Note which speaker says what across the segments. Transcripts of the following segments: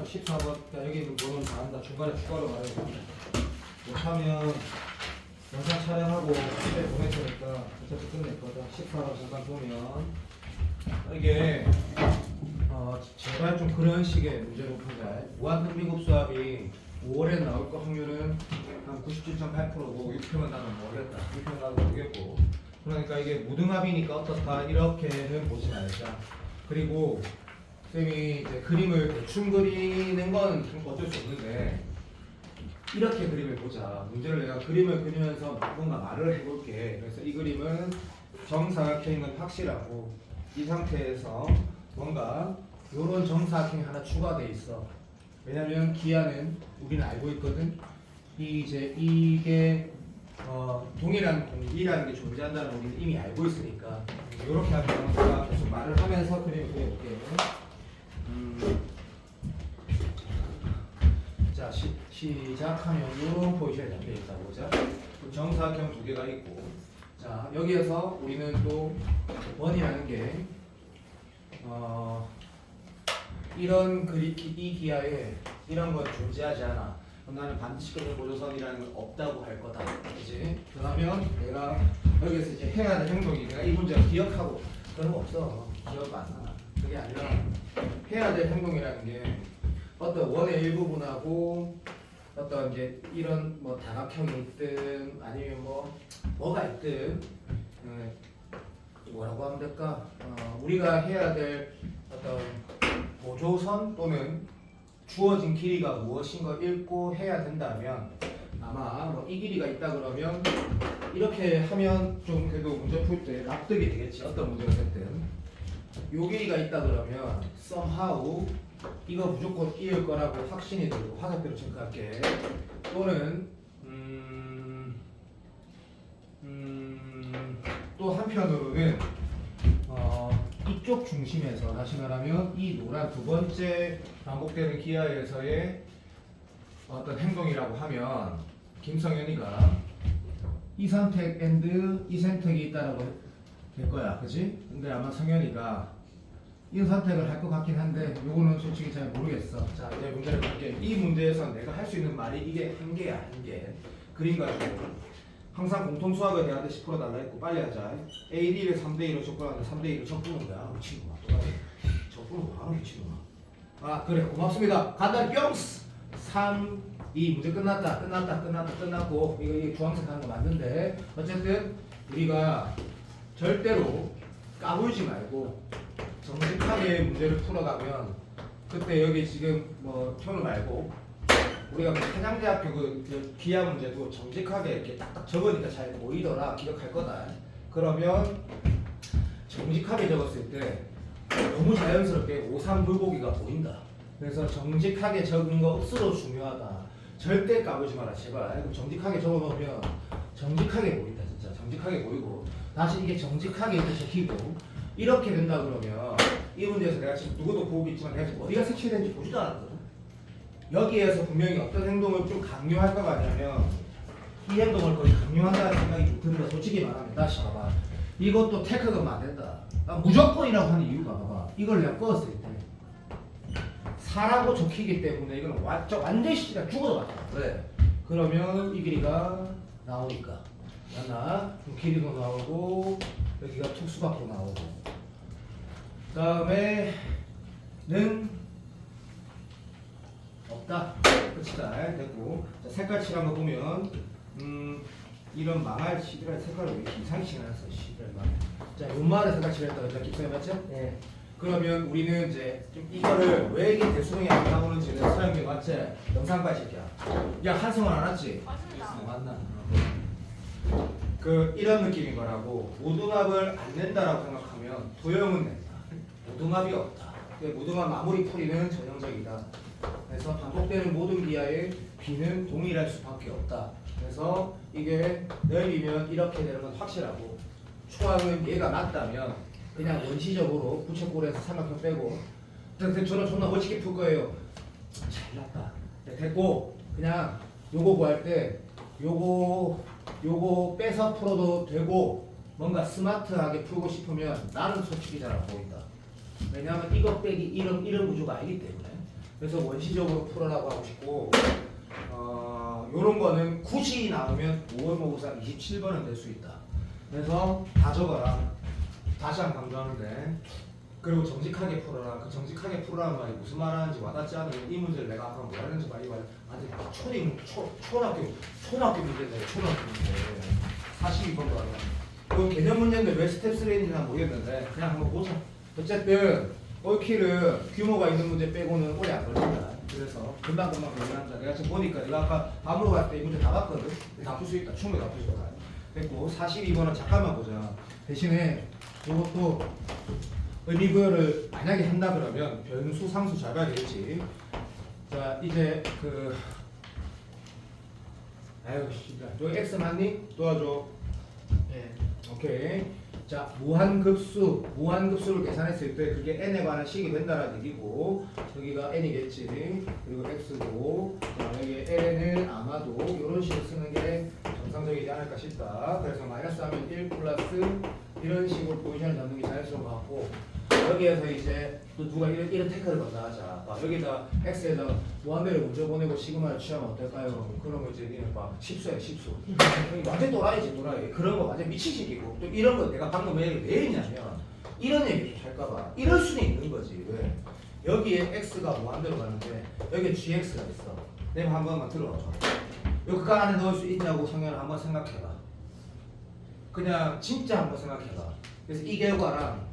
Speaker 1: 14번. 자, 여기 있는 번호는 다 한다. 중간에 추가로 말해줘. 못하면 영상 촬영하고 집에 보낼 테니까 어차피 끝낼 거다. 14번 잠깐 보면 이게 제발 좀 그런 식의 문제로 풀자. 무한등비급수합이 5월에 나올 거 확률은 한 97.8%고 6표면 나는 모르겠다. 6표면 나도 모르겠고. 그러니까 이게 무등합이니까 어떻다 이렇게는 보지 말자. 그리고 쌤이 이제 그림을 대충 그리는 건 좀 어쩔 수 없는데 이렇게 그림을 보자. 문제를 내가 그림을 그리면서 뭔가 말을 해볼게. 그래서 이 그림은 정사각형인 확실하고 이 상태에서 뭔가 이런 정사각형이 하나 추가돼 있어. 왜냐면 기하는 우리는 알고 있거든. 이게 동일한 공기라는 게 존재한다는 걸 우리는 이미 알고 있으니까 이렇게 하면 제가 계속 말을 하면서 그림을 그려볼게요. 자 시작하면 이런 포지션에 잡혀 있다고 보자. 정사각형 두 개가 있고, 자 여기에서 우리는 또 원이라는 게 이런 이 기하에 이런 건 존재하지 않아. 그럼 나는 반드시 그런 보조선이라는 건 없다고 할 거다. 그지? 그러면 내가 여기서 이제 해야 될 행동이 내가 이 문제를 기억하고 그런 거 없어. 기억 안 나. 그게 아니라 해야 될 행동이라는 게 어떤 원의 일부분하고 어떤 이제 이런 뭐 다각형이 있든 아니면 뭐가 있든 뭐라고 하면 될까? 우리가 해야 될 어떤 보조선 또는 주어진 길이가 무엇인 걸 읽고 해야 된다면 아마 뭐 이 길이가 있다 그러면 이렇게 하면 좀 그래도 문제 풀 때 납득이 되겠지. 어떤 문제가 됐든 요 길이가 있다 그러면 somehow 이거 무조건 이을 거라고 확신이 들고 화살표로 체크할게. 또는 또 한편으로는 이쪽 중심에서 다시 말하면 이 노란 두 번째 반복되는 기하에서의 어떤 행동이라고 하면 김성현이가 이 선택 앤드 이 선택이 있다라고 될 거야, 그지? 근데 아마 성현이가 이 선택을 할 것 같긴 한데 요거는 솔직히 잘 모르겠어. 자 이제 문제를 볼게. 이 문제에서 내가 할 수 있는 말이 이게 한계야, 한계. 그림 가지고 항상 공통수학에 대한 10% 달라 했고 빨리 하자. AD를 3대2로 접근하는데 3대2로 접근은 거야. 미친놈아. 접근은 바로 미친놈아. 아 그래 고맙습니다. 간단히 뿅스 3, 2 문제 끝났고 이거 주황색 하는 거 맞는데 어쨌든 우리가 절대로 까불지 말고 정직하게 문제를 풀어가면 그때 여기 지금 뭐 현우 말고 우리가 한양대학교 그 기하 문제도 정직하게 이렇게 딱딱 적으니까 잘 보이더라. 기억할 거다. 그러면 정직하게 적었을 때 너무 자연스럽게 오삼불고기가 보인다. 그래서 정직하게 적은 거 억수로 중요하다. 절대 까불지 마라 제발. 그럼 정직하게 적어놓으면 정직하게 보인다. 진짜 정직하게 보이고 다시 이게 정직하게 이렇게 적히고 이렇게 된다 그러면 이 문제에서 내가 지금 누구도 보고 있지만 내가 지금 어디가 색칠된지 보지도 않았거든. 여기에서 분명히 어떤 행동을 좀 강요할 거 아니냐면 이 행동을 거의 강요한다는 생각이 좀 듭니다. 솔직히 말하면 다시 봐봐. 이것도 태클하면 안 된다. 무조건이라고 하는 이유가 봐봐. 이걸 내가 꺼었을 때 사라고 적히기 때문에 이건 완전히 죽어도 맞다. 왜? 그러면 이 길이가 나오니까 맞나? 길이도 나오고 여기가 특수각도 나오고 그 다음에는 없다. 끝이다. 됐고 자, 색깔 칠한 거 보면 이런 망할 시들할 색깔을 왜 이렇게 이상하게 칠해놨어. 시들만. 자 연말에 색깔 칠했다. 그죠? 기억해 맞죠? 네. 그러면 우리는 이제 좀 이거를 왜 이게 대수능이 안 나오는지는 서영이 맞지? 영상까지 새끼야. 야 한성은 안 왔지? 맞습니다. 맞나? 그 이런 느낌인 거라고. 무등합을 안 낸다라고 생각하면 도형은 낸다. 무등합이 없다. 무등합 마무리 풀이는 전형적이다. 그래서 반복되는 모든 기하의 B는 동일할 수밖에 없다. 그래서 이게 넓이면 이렇게 되는 건 확실하고 초항은 얘가 맞다면 그냥 원시적으로 부채꼴에서 삼각형 빼고 저는 존나 멋지게 풀 거예요. 잘났다. 네, 됐고 그냥 요거 구할 때 요거 빼서 풀어도 되고 뭔가 스마트하게 풀고 싶으면 나는 솔직히 잘 안 보인다. 왜냐하면 이거 빼기 이런 구조가 아니기 때문에 그래서 원시적으로 풀어라고 하고 싶고 요런 거는 굳이 나오면 5월 모의고사 27번은 될 수 있다. 그래서 다 적어라. 다시 한 번 강조하는데 그리고 정직하게 풀어라. 그 정직하게 풀어라는 말이 무슨 말 하는지 와닿지 않으면 이 문제를 내가 아까 뭐라 했는지 많이 말 아직 초등학교 문제인데 초등학교 문제 42번도 안 해. 그 개념 문제인데 왜 스텝 3인지는 모르겠는데 그냥 한번 보자. 어쨌든 옳기는 규모가 있는 문제 빼고는 오래 안 걸린다. 그래서 금방 정리한다. 내가 지금 보니까 내가 아까 밤으로 갈 때 이 문제 다 봤거든. 다 풀 수 있다. 충분히 다 풀 수 있다. 됐고 42번은 잠깐만 보자. 대신에 이것도 의미 부여를 만약에 한다 그러면 변수 상수 잘 봐야 되겠지. 자 이제 아유 진짜 여기 x 맞니? 도와줘. 예. 오케이. 자 무한급수를 계산했을 때 그게 n에 관한 식이 된다는 얘기고 여기가 n이겠지. 그리고 x고 여기 ln은 아마도 이런 식으로 쓰는 게 정상적이지 않을까 싶다. 그래서 마이너스 하면 1 플러스 이런 식으로 포지션을 잡는 게 자연스러운 것 같고 여기에서 이제 또 누가 이런 태클을 건다 하자. 여기다 x에다 무한대를 먼저 보내고 시그마를 취하면 어떨까요? 그런 거 이제 니는 막 십수야 십수. 완전 또라이지 또라이. 그런 거 완전 미친 새끼고 또 이런 거 내가 방금 왜 했냐면 이런 얘기 좀 할까봐 이럴 수는 있는 거지. 왜? 여기에 x가 무한대로 가는데 여기에 gx가 있어. 내가 한 번만 들어봐줘. 요 극한 안에 넣을 수 있냐고 성현아 한번 생각해봐. 그냥 진짜 한번 생각해봐. 그래서 이 결과랑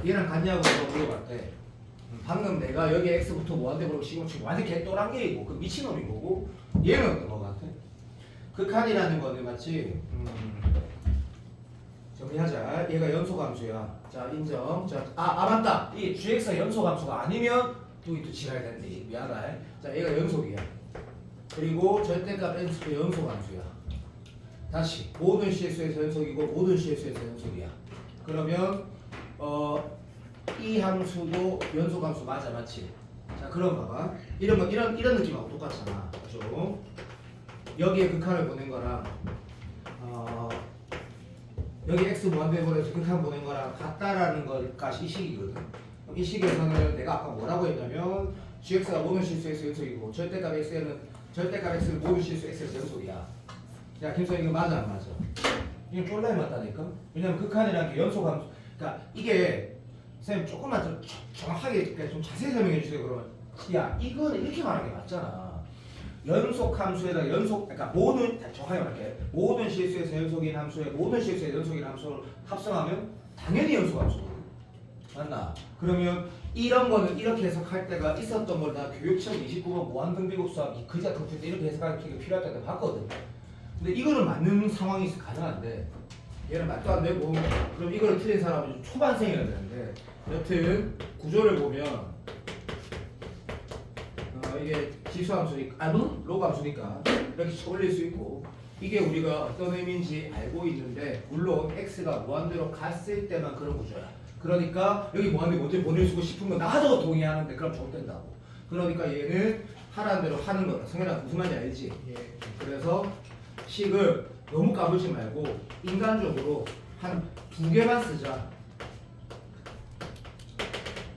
Speaker 1: 얘랑 같냐고 물어봤대. 방금 내가 여기 x부터 무한대 보고 시그마 치고 완전 개또랑개이고 그 미친놈인 거고 얘는 어떤 거 같아? 극한이라는 거는 맞지? 정리하자. 얘가 연소함수야. 자 인정. 자 맞다. 이 gx가 연소함수가 아니면 또 지랄 된대. 미안하다. 자 얘가 연속이야. 그리고 절대값 n수의 연소함수야. 다시 모든 CS에서 연속이고 모든 CS에서 연속이야. 그러면 이 함수도 연속함수 맞아 맞지? 자 그럼 봐봐. 이런 느낌하고 똑같잖아. 그죠? 여기에 극한을 보낸 거랑 여기 x 무한대 보내서 극한 보낸 거랑 같다라는 거가 이 식이거든. 이 식에서는 내가 아까 뭐라고 했냐면 gx가 모든 실수에서 연속이고 절대값 x는 모든 실수 x에서 연속이야. 야 김선 이거 맞아 안 맞아? 이거 쫄라이 맞다니까? 왜냐면 극한이라는 게 연속함수. 그러니까 이게 선생님 조금만 좀 정확하게 좀 자세히 설명해 주세요. 그러면 야 이거는 이렇게 말하는 게 맞잖아. 연속함수에다 그러니까 정확하게 말할게. 모든 실수에서 연속인 함수에 모든 실수에서 연속인 함수를 합성하면 당연히 연속함수거든. 맞나? 그러면 이런 거는 이렇게 해석할 때가 있었던 걸 나 교육청 29번 무한등비급 수학 그자 컴퓨터 때 이렇게 해석하는 기가 필요할 때 봤거든. 근데 이거는 맞는 상황이 가능한데 얘는 말도 안 되고 그럼 이거를 틀린 사람은 좀 초반생이어야 되는데 여튼 구조를 보면 이게 지수함수니까 로그함수니까 이렇게 올릴 수 있고 이게 우리가 어떤 의미인지 알고 있는데 물론 x가 무한대로 갔을 때만 그런 구조야. 그러니까 여기 무한대 먼저 보내주고 싶은 거 나도 동의하는데 그럼 좋된다고. 그러니까 얘는 하라는 대로 하는 거다. 성현아 무슨 말인지 알지? 예. 그래서 식을 너무 까불지 말고 인간적으로 한 2개만 쓰자.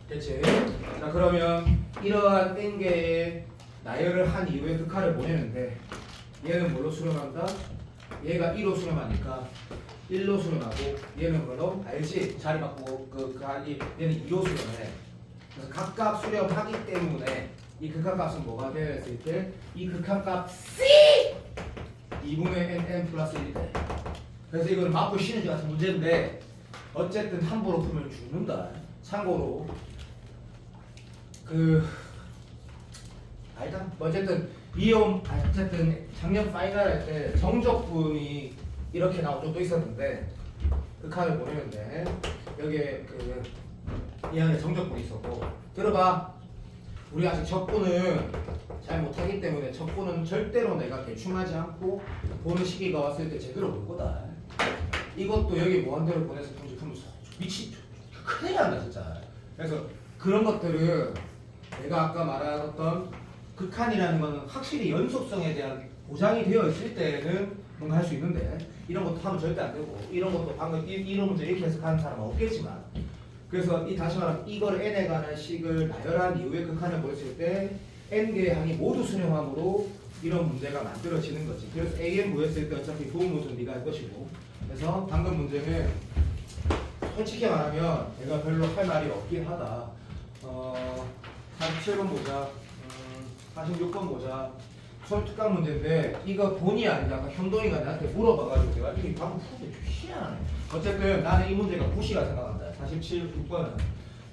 Speaker 1: 됐지? 자 그러면 이러한 n개의 나열을 한 이후에 극한을 보내는데 얘는 뭘로 수렴한다? 얘가 1로 수렴하니까 1로 수렴하고 얘는 뭐로? 알지? 자리 바꾸고 얘는 2로 수렴해. 그래서 각각 수렴하기 때문에 이 극한값은 뭐가 되어 있을 때 이 극한값 C 2분의 n 플러스 1이 돼. 그래서 이거는 맞고 쉬는 같은 문제인데 어쨌든 함부로 풀면 죽는다. 참고로 어쨌든 작년 파이널 할 때 정적분이 이렇게 나온 적도 있었는데 극한을 보내는데 여기에 이 안에 정적분이 있었고 들어봐. 우리 아직 적분은 잘 못하기 때문에 적분은 절대로 내가 대충하지 않고 보는 시기가 왔을 때 제대로 볼 거다. 이것도 여기 무한대로 보내서 문제 풀면서 미친 큰일 난다 진짜. 그래서 그런 것들은 내가 아까 말했던 극한이라는 거는 확실히 연속성에 대한 보장이 되어 있을 때는 뭔가 할 수 있는데 이런 것도 하면 절대 안 되고 이런 것도 방금 이런 문제 이렇게 해석하는 사람은 없겠지만 그래서 이 다시 말하면 이걸 n에 관한 식을 나열한 이후에 극한을 보였을 때 n개의 항이 모두 순형함으로 이런 문제가 만들어지는 거지. 그래서 an 보였을 때 어차피 부분모습은 네가 할 것이고. 그래서 방금 문제는 솔직히 말하면 내가 별로 할 말이 없긴 하다. 47번 보자. 46번 보자. 수학 특강 문제인데 이거 본의 아니게 아까 현동이가 나한테 물어봐가지고 내가 이게 방금 푸는데 좀 희한하네. 어쨌든 나는 이 문제가 9시가 생각한다. 47, 6번은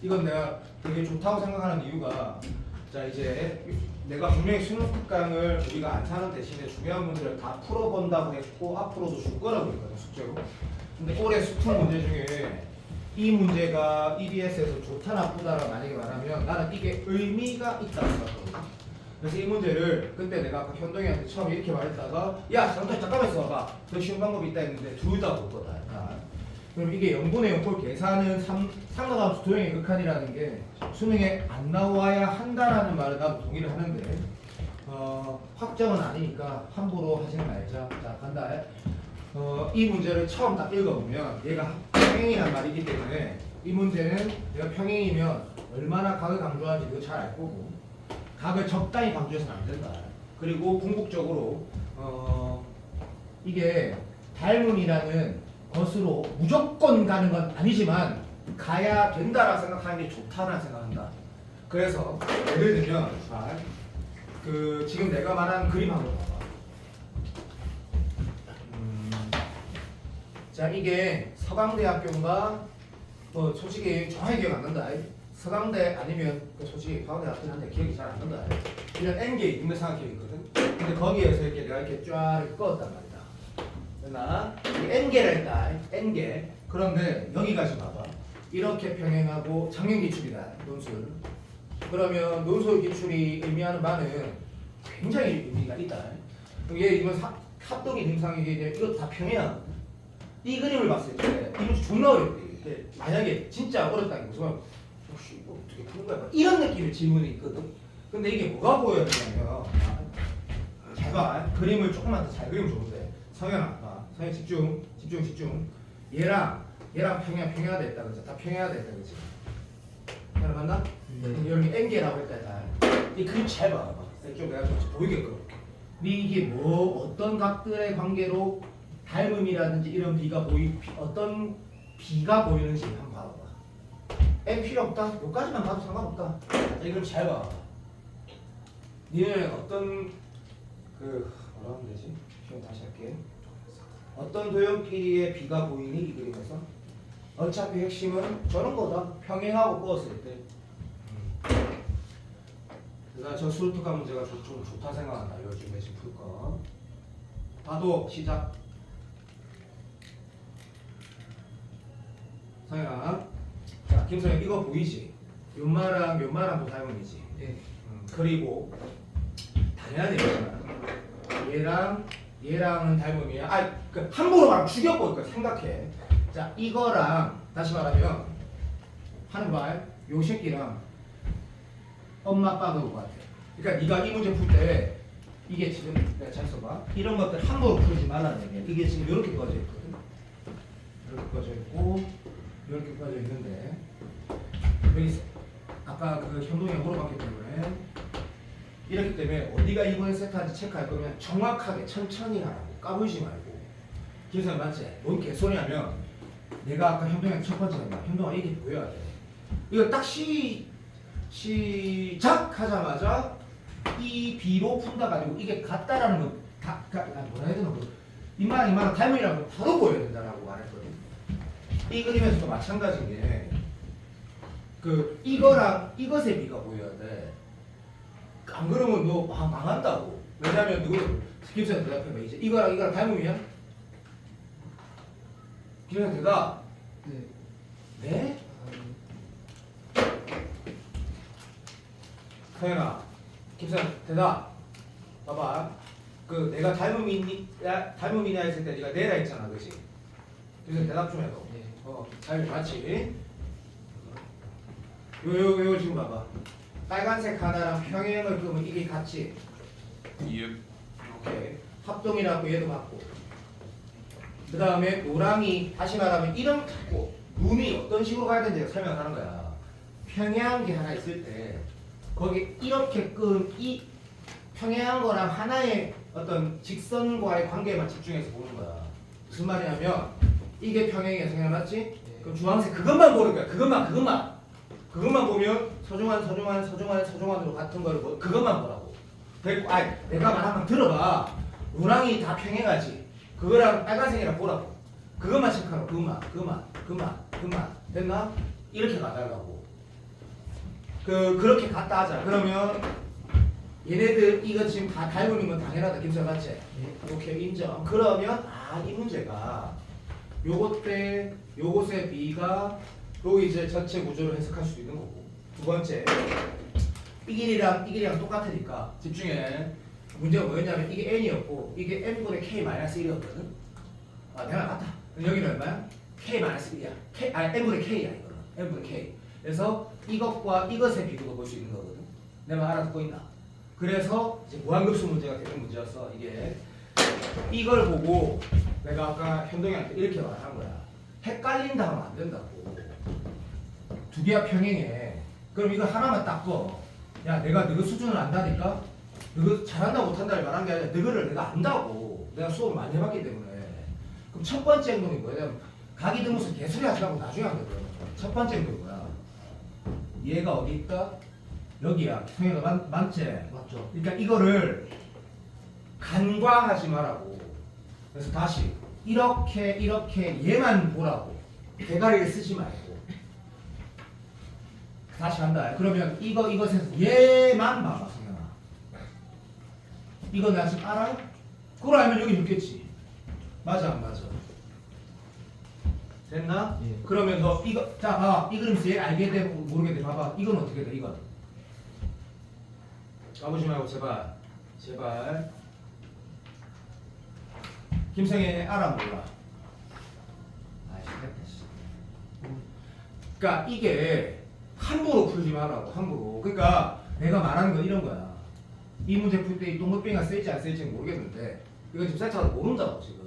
Speaker 1: 이건 내가 되게 좋다고 생각하는 이유가 자 이제 내가 분명히 수능 특강을 우리가 안 사는 대신에 중요한 문제를 다 풀어본다고 했고 앞으로도 줄 거라고 했거든 숙제로. 근데 올해 수특 문제 중에 이 문제가 EBS에서 좋다 나쁘다라 만약에 말하면 나는 이게 의미가 있다고 생각하거든. 그래서 이 문제를 그때 내가 아까 현동이한테 처음 이렇게 말했다가 야 잠깐만 있어봐 더 쉬운 방법이 있다 했는데 둘 다 못 거다. 그럼 이게 0분의 0꼴 계산은 삼각함수 도형의 극한이라는 게 수능에 안 나와야 한다라는 말을 나도 동의를 하는데 확정은 아니니까 함부로 하지는 말자. 자 간다. 이 문제를 처음 딱 읽어보면 얘가 평행이란 말이기 때문에 이 문제는 내가 평행이면 얼마나 각을 강조하는지 이거 잘 알 거고 각을 적당히 강조해서는 안 된다. 그리고 궁극적으로 이게 닮음이라는 것으로 무조건 가는 건 아니지만 가야 된다라고 생각하는 게 좋다라고 생각한다. 그래서 예를 들면 그 지금 내가 말한 그림 한번 봐봐. 자 이게 서강대학교인가 솔직히 정확히 기억 안 난다. 서강대 아니면 솔직히 서강대 같긴 한데 기억이 잘 안 난다. 이런 N개 있는 생각이 있거든. 근데 거기에서 이렇게 내가 이렇게 쫙 꺼었단 말이다. 됐나? N개라 했다. N개. 그런데 여기까지 봐봐. 이렇게 평행하고 장면 기출이다. 논술. 그러면 논술 기출이 의미하는 바는 굉장히 의미가 있다. 얘 이건 합동이 등상이기 때문에 이거 다 평행하거든. 이 그림을 봤을 때 이 문제 존나 어렵대. 만약에 진짜 어렵다는 것은 혹시 이거 어떻게 푸는 거야? 이런 느낌의 질문이 있거든. 근데 이게 뭐가 보여야 되냐면 잘 봐. 그림을 조금만 더 잘 그리면 좋은데 성현아 봐. 성현 집중. 얘랑 평행해야 됐다 그죠? 다 평행해야 됐다 그지? 하나 맞나? 여기 N개라고 했다. 이 그림 잘 봐. 좀 내가 좀 보이게끔 그렇게. 이게 뭐 어떤 각들의 관계로 닮음이라든지 이런 어떤 비가 보이는지 한번 봐봐. N 필요 없다. 여기까지만 봐도 상관없다. 이걸 잘 봐. 니네 어떤 뭐라 하면 되지? 지금 다시 할게. 어떤 도형끼리의 비가 보이니 이 그림에서? 어차피 핵심은 저런 거다. 평행하고 끄었을 때. 그래서 저 수특강 문제가 좀 좋다 생각한다. 요즘에 지금 풀 거. 봐도 시작. 성현아, 자 김성현 이거 보이지? 요마랑 또 닮음이지.
Speaker 2: 네.
Speaker 1: 그리고 당연하네 얘랑은 닮음이야. 그 함부로 말하면 죽여버릴 거야. 생각해. 자 이거랑 다시 말하면 하는 말, 요 새끼랑 엄마 아빠가 올 것 같아. 그러니까 네가 이 문제 풀 때 이게 지금 내가 잘 써봐. 이런 것들 함부로 풀지 말라는 얘기야. 이게 지금 이렇게 꺼져 있거든. 이렇게 꺼져 있고 이렇게 꺼져 있는데 여기 아까 그 현동이가 물어봤기 때문에 이렇기 때문에 어디가 이번에 세트한지 체크할 거면 정확하게 천천히 하라고 까불지 말고. 김선 맞지? 뭔 개소리냐면 내가 아까 현동이한테 첫 번째 했나? 현동아 이게 보여야 돼. 이거 딱 시작하자마자 이 B로 푼다가 아니고 이게 같다라는 건 뭐라 해야 되나? 이마랑 닮음이라는 건 바로 보여야 된다라고 말했거든. 이 그림에서도 마찬가지인 게 이거랑 이것의 비가 보여야 돼. 안 그러면 너 망한다고. 왜냐면 누구 김선생 대답해봐. 이제 이거랑 닮음이야? 김선생 대답.
Speaker 2: 네.
Speaker 1: 네? 서현아, 김선생 대답. 봐봐. 내가 닮음이냐 했을 때 네가 네라 했잖아, 그렇지? 그래서 대답 좀 해봐.
Speaker 2: 네.
Speaker 1: 닮음 맞지? 요 지금 봐봐. 빨간색 하나랑 평행을 그으면 이게 같지?
Speaker 3: Yep.
Speaker 1: 오케이. 합동이라고 얘도 같고. 그 다음에 노랑이 다시 말하면 이름 같고 눈이 어떤 식으로 가야 되는지 설명을 하는 거야. 평행한 게 하나 있을 때 거기 이렇게 끈이 평행한 거랑 하나의 어떤 직선과의 관계에만 집중해서 보는 거야. 무슨 말이냐면 이게 평행이야, 생각났지? 그럼 주황색 그것만 보는 거야. 그것만 보면 서중환으로 같은 거를 그것만 보라고. 됐고, 내가 말한 건 들어봐. 노랑이 다 평행하지. 그거랑 빨간색이랑 보라고. 그것만 체크하라고. 그것만. 됐나? 이렇게 가달라고. 그렇게 갔다 하자. 그러면 얘네들 이거 지금 다 닮은 건 당연하다. 김수현 맞지? 오케이, 인정. 그러면 이 문제가 요것의 B가 요 이제 전체 구조를 해석할 수도 있는 거고. 두 번째, 이 길이랑 똑같으니까 집중해. 문제가 뭐였냐면 이게 n이었고 이게 n분의 k-1이었거든. 내가 맞다. 여기는 얼마야? k-1이야. n분의 k야 이거는. n분의 k. 그래서 이것과 이것의 비교가 볼 수 있는 거거든. 내 말 알아듣고 있나? 그래서 이제 무한급수 문제가 되는 문제였어. 이게 이걸 보고 내가 아까 현동이한테 이렇게 말한 거야. 헷갈린다 하면 안 된다고. 두 개가 평행해. 그럼 이거 하나만 딱 봐. 야, 내가 너희 수준을 안다니까? 너희 잘한다 못한다를 말한 게 아니라 너희를 내가 안다고. 내가 수업을 많이 해봤기 때문에. 그럼 첫 번째 행동이 뭐야? 가기 드무서 개소리 하지 말고 나중에 하거든. 첫 번째 행동이 뭐야? 얘가 어디 있다? 여기야. 성현아 맞지?
Speaker 2: 맞죠.
Speaker 1: 그러니까 이거를 간과하지 말라고. 그래서 다시 이렇게 얘만 보라고. 대가리를 쓰지 말고. 다시 한다. 그러면 이것에서 얘만 봐봐, 성현아. 이거 내가 지금 알아? 그걸 알면 여기 있겠지. 맞아, 안 맞아? 됐나?
Speaker 2: 예.
Speaker 1: 그러면 너 이거 자 봐. 이 그림에서 얘 알게 돼 모르게 돼. 봐봐. 이건 어떻게 돼? 이건 까보지 말고 제발. 김성애 알아 몰라? 그러니까 이게 함부로 풀지 말라고. 함부로. 그러니까 내가 말하는 건 이런 거야. 이 문제 풀 때 이 동글뱅이가 쓸지 안 쓸지 모르겠는데 이건 지금 세차가 모른다고 지금.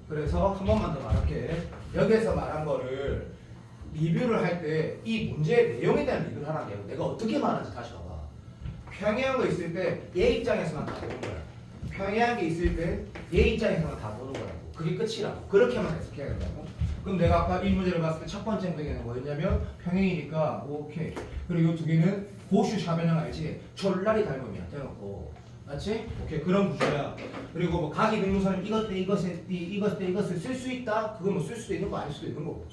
Speaker 1: 그래서 한 번만 더 말할게. 여기에서 말한 거를 리뷰를 할 때 이 문제의 내용에 대한 리뷰를 하라는 게 내가 어떻게 말하는지 다시 봐봐. 평행한 거 있을 때 얘 입장에서만 다 보는 거야. 평행한 게 있을 때 얘 입장에서만 다 보는 거라고. 그게 끝이라고. 그렇게만 해석해야 된다고. 그럼 내가 아까 이 문제를 봤을 때 첫 번째 행동에는 뭐였냐면 평행이니까 오케이. 그리고 이 두 개는 보슈 샤변형 알지? 졸라리 닮음이야. 대놓고. 맞지? 오케이. 그런 구조야. 그리고 뭐 가기 등무선을 이것 때 이것을 쓸 수 있다? 그건 뭐 쓸 수도 있는 거 아닐 수도 있는 거고.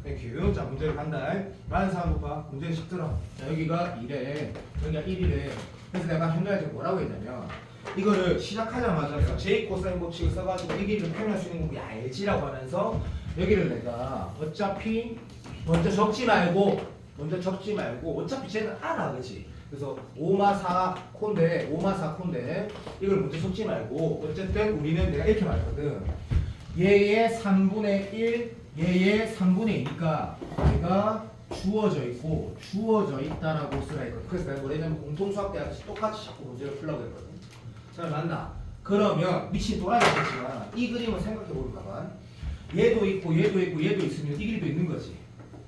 Speaker 1: 땡큐. 자, 문제를 간다. 라는 사람 봐. 문제는 쉽더라. 자, 여기가 2래. 여기가 1이래. 그래서 내가 현도한테 뭐라고 했냐면 이거를 시작하자마자 J 코사인 법칙을 써가지고 이 길이를 표현할 수 있는 거 알지라고 하면서 여기를 내가 어차피 먼저 적지 말고 어차피 쟤는 알아, 그렇지? 그래서 5마4 콘데 이걸 먼저 적지 말고 어쨌든 우리는 내가 이렇게 말했거든. 얘의 3분의 1 얘의 3분의 2니까 얘가 주어져 있다라고 쓰라 했거든. 그래서 내가 뭐냐면 공통수학 때 아저씨 똑같이 자꾸 문제를 풀라고 했거든. 잘 맞나? 그러면 미친 또라이겠지만 이 그림을 생각해보면 봐봐. 얘도 있고 있으면 이 길이도 있는 거지.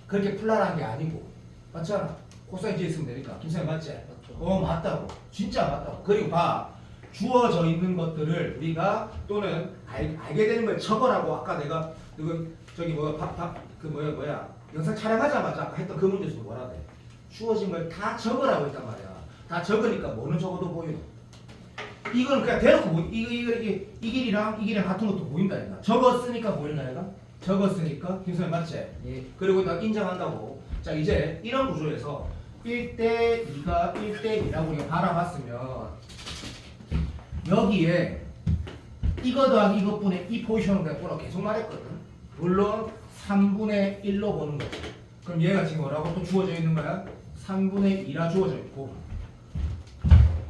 Speaker 1: 그렇게 풀라라는 게 아니고. 맞잖아. 코사인 G 있으면 되니까. 김사님 맞지? 맞죠. 맞다고. 진짜 맞다고. 그리고 봐. 주어져 있는 것들을 우리가 또는 알게 되는 걸 적어라고. 아까 내가 저기 영상 촬영하자마자 아까 했던 그 문제에서 뭐라 돼? 주어진 걸 다 적으라고 했단 말이야. 다 적으니까 뭐는 적어도 보이노. 이건 그냥 대놓고 이 길이랑 같은 것도 보인다 얘가. 적었으니까 보인다 얘가. 적었으니까 김선생 맞지?
Speaker 2: 예.
Speaker 1: 그리고 나 인정한다고. 자, 이제 이런 구조에서 1대 2가 1대 2라고 우리가 바라봤으면 여기에 이거 더하기 이것분의 이 포지션을 내가 보라고 계속 말했거든. 물론 3분의 1로 보는 거지. 그럼 얘가 지금 뭐라고 또 주어져 있는 거야? 3분의 2라 주어져 있고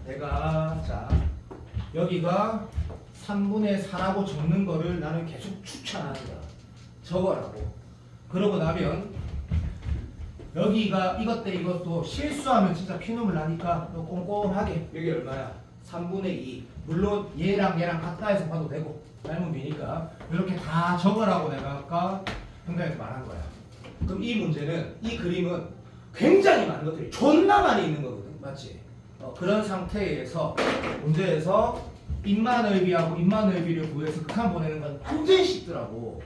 Speaker 1: 내가 자 여기가 3분의 4라고 적는 거를 나는 계속 추천하는 거야. 적어라고. 그러고 나면 여기가 이것 때 이것도 실수하면 진짜 피눈물 나니까 너 꼼꼼하게 여기 얼마야? 3분의 2. 물론 얘랑 같다 해서 봐도 되고 닮은 비니까 이렇게 다 적으라고 내가 아까 형들한테 말한 거야. 그럼 이 문제는 이 그림은 굉장히 많은 것들이 존나 많이 있는 거거든. 맞지? 그런 상태에서 문제에서 인마 넓이하고 인마 넓이를 구해서 극한 보내는 건 완전히 쉽더라고.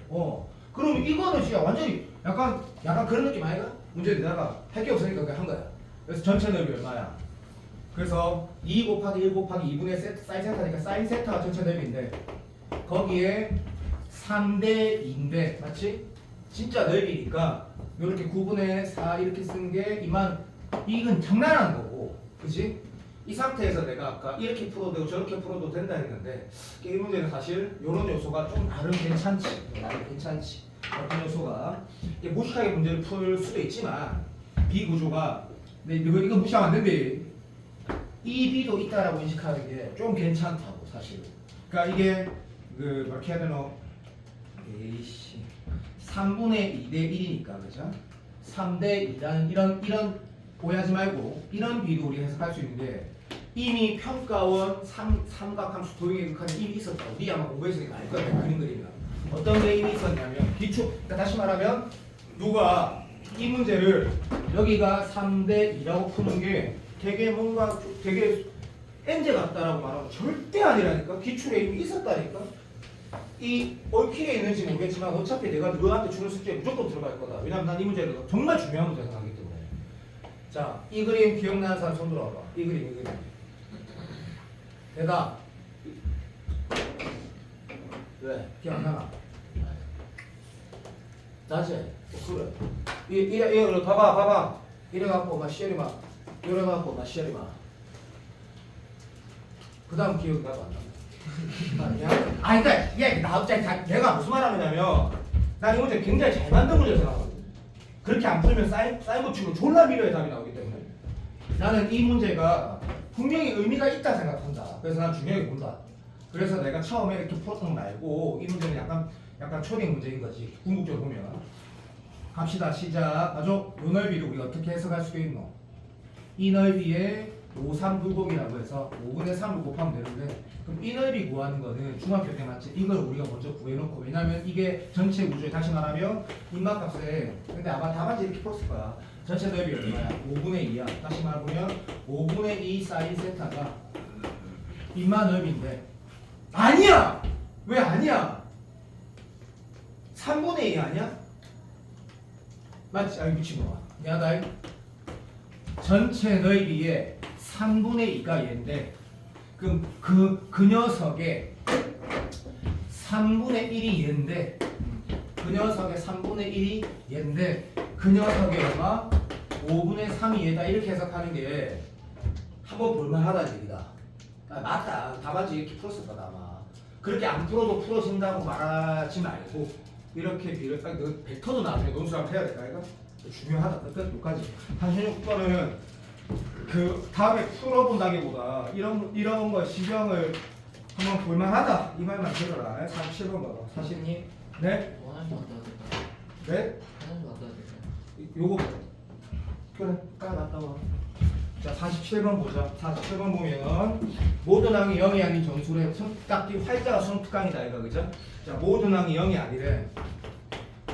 Speaker 1: 그럼 이거는 진짜 완전히 약간 그런 느낌 아이가? 문제 내다가 할 게 없으니까 그냥 한 거야. 그래서 전체 넓이 얼마야? 그래서 2 곱하기 1 곱하기 2분의 사인 세타니까 사인 세타가 전체 넓이인데 거기에 3대 2인데 맞지? 진짜 넓이니까 이렇게 9분의 4 이렇게 쓰는 게 이건 장난하는 거고 그치? 이 상태에서 내가 아까 이렇게 풀어도 되고 저렇게 풀어도 된다 했는데 이 문제는 사실 이런 요소가 좀 나름 괜찮지. 어떤 요소가 무식하게 문제를 풀 수도 있지만 비구조가 이거 무시하면 안 된대. 이 B도 있다라고 인식하는 게 좀 괜찮다고 사실. 그러니까 이게 이렇게 해야 되나? 3분의 2대 1이니까 그죠? 3대 2라는 이런 오해하지 말고 이런 비도 우리 해석할 수 있는데 이미 평가원 삼각함수 도형의 극한이 이미 있었다고. 니 아마 공부했으니까 알 거야. 그림이랑 어떤 게 이미 있었냐면 기초. 그러니까 다시 말하면 누가 이 문제를 여기가 3대 2라고 푸는 게 되게 엔제 같다라고 말하면 절대 아니라니까. 기출에 이미 있었다니까. 이 얽히게 있는지 모르겠지만 어차피 내가 너한테 주는 숙제에 무조건 들어갈 거다. 왜냐면 난 이 문제를 정말 중요한 문제라 생각하기 때문에. 자, 이 그림 기억나는 사람 손 들어와봐. 이 그림. 내가 왜? 기억 안 나나? 나지? 그래. 이래 봐봐. 이래갖고 막 시열이 막 이래갖고 막 시열이 막. 그 다음 기억이 나도 안 나. 그러니까 내가 무슨 말 하느냐면 난 이 문제 굉장히 잘 만든 문제 생각하거든. 그렇게 안 풀면 사인 고치고 졸라 미래의 답이 나오기 때문에 나는 이 문제가 분명히 의미가 있다 생각한다. 그래서 난 중요하게 본다. 그래서 내가 처음에 이렇게 풀었던 거 말고 이 문제는 약간 초딩 문제인 거지. 궁극적으로 보면. 갑시다. 시작. 아주 요 넓이를 우리가 어떻게 해석할 수가 있노? 이 넓이에 5, 3 불곱이라고 해서 5분의 3을 곱하면 되는데 그럼 이 넓이 구하는 거는 중학교 때 맞지? 이걸 우리가 먼저 구해놓고 왜냐면 이게 전체 우주에 다시 말하면 인마값에 근데 아마 다 맞지 이렇게 풀었을 거야. 전체 넓이 얼마야? 5분의 2야. 다시 말하면 5분의 2 사인 세타가 인마 넓이인데 아니야! 왜 아니야? 3분의 2 아니야? 맞지? 미친놈아. 미안하다. 전체 넓이에 3분의 2가 얘인데 그럼 그 녀석의 3분의 1이 얘인데 그 녀석의 3분의 1이 얘인데 그 녀석의 얼마? 5분의 3이 얘다. 이렇게 해석하는 게 한번 볼만하다는 얘기다. 맞다. 다 맞지. 이렇게 풀었을 거다 아마. 그렇게 안 풀어도 풀어진다고 말하지 말고 이렇게 너 벡터도 나중에 논술하면 해야 될까 이거? 중요하다. 끝. 여기까지. 한신육 거는 그 다음에 풀어본다기보다 이런 거 시경을 한번 볼만하다 이 말만 들어라. 47번 봐봐. 사실님. 네?
Speaker 2: 하나씩 갖다 될까요?
Speaker 1: 네?
Speaker 2: 하나씩 갖다 될까요?
Speaker 1: 요거 그래 깔아놨다 와. 자 47번 보자. 47번 보면 모든 항이 0이 아닌 정수래. 딱히 활자가 성특강이다 이거 그죠? 자 모든 항이 0이 아니래.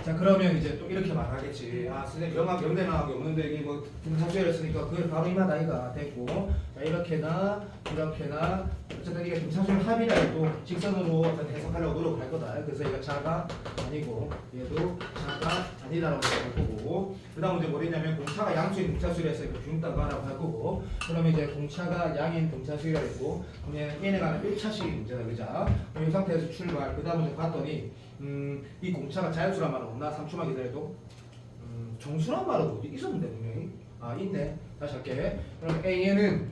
Speaker 1: 자 그러면 이제 또 이렇게 말하겠지. 아 선생님 영대망학이 없는데 이게 뭐 등차수열을 쓰니까 그게 바로 이마 나이가 됐고 자 이렇게나 이렇게나 어쨌든 이게 등차수열 합이라 해도 직선으로 어떤 해석하려고 노력할 거다. 그래서 이거 자가 아니고 얘도 자가 아니다라고 할 거고 그 다음 이제 뭐랬냐면 공차가 양수인 등차수열에서 이거 균다가라고 할 거고 그러면 이제 공차가 양인 등차수열이라 했고 그러면 얘네가 1차식 문제다 그죠? 이 상태에서 출발 그 다음 이제 봤더니 이 공차가 자연수란 말은 없나? 3초만 기다려도 정수란 말은 어디 있었는데 분명히 있네. 다시 할게. 그럼 A는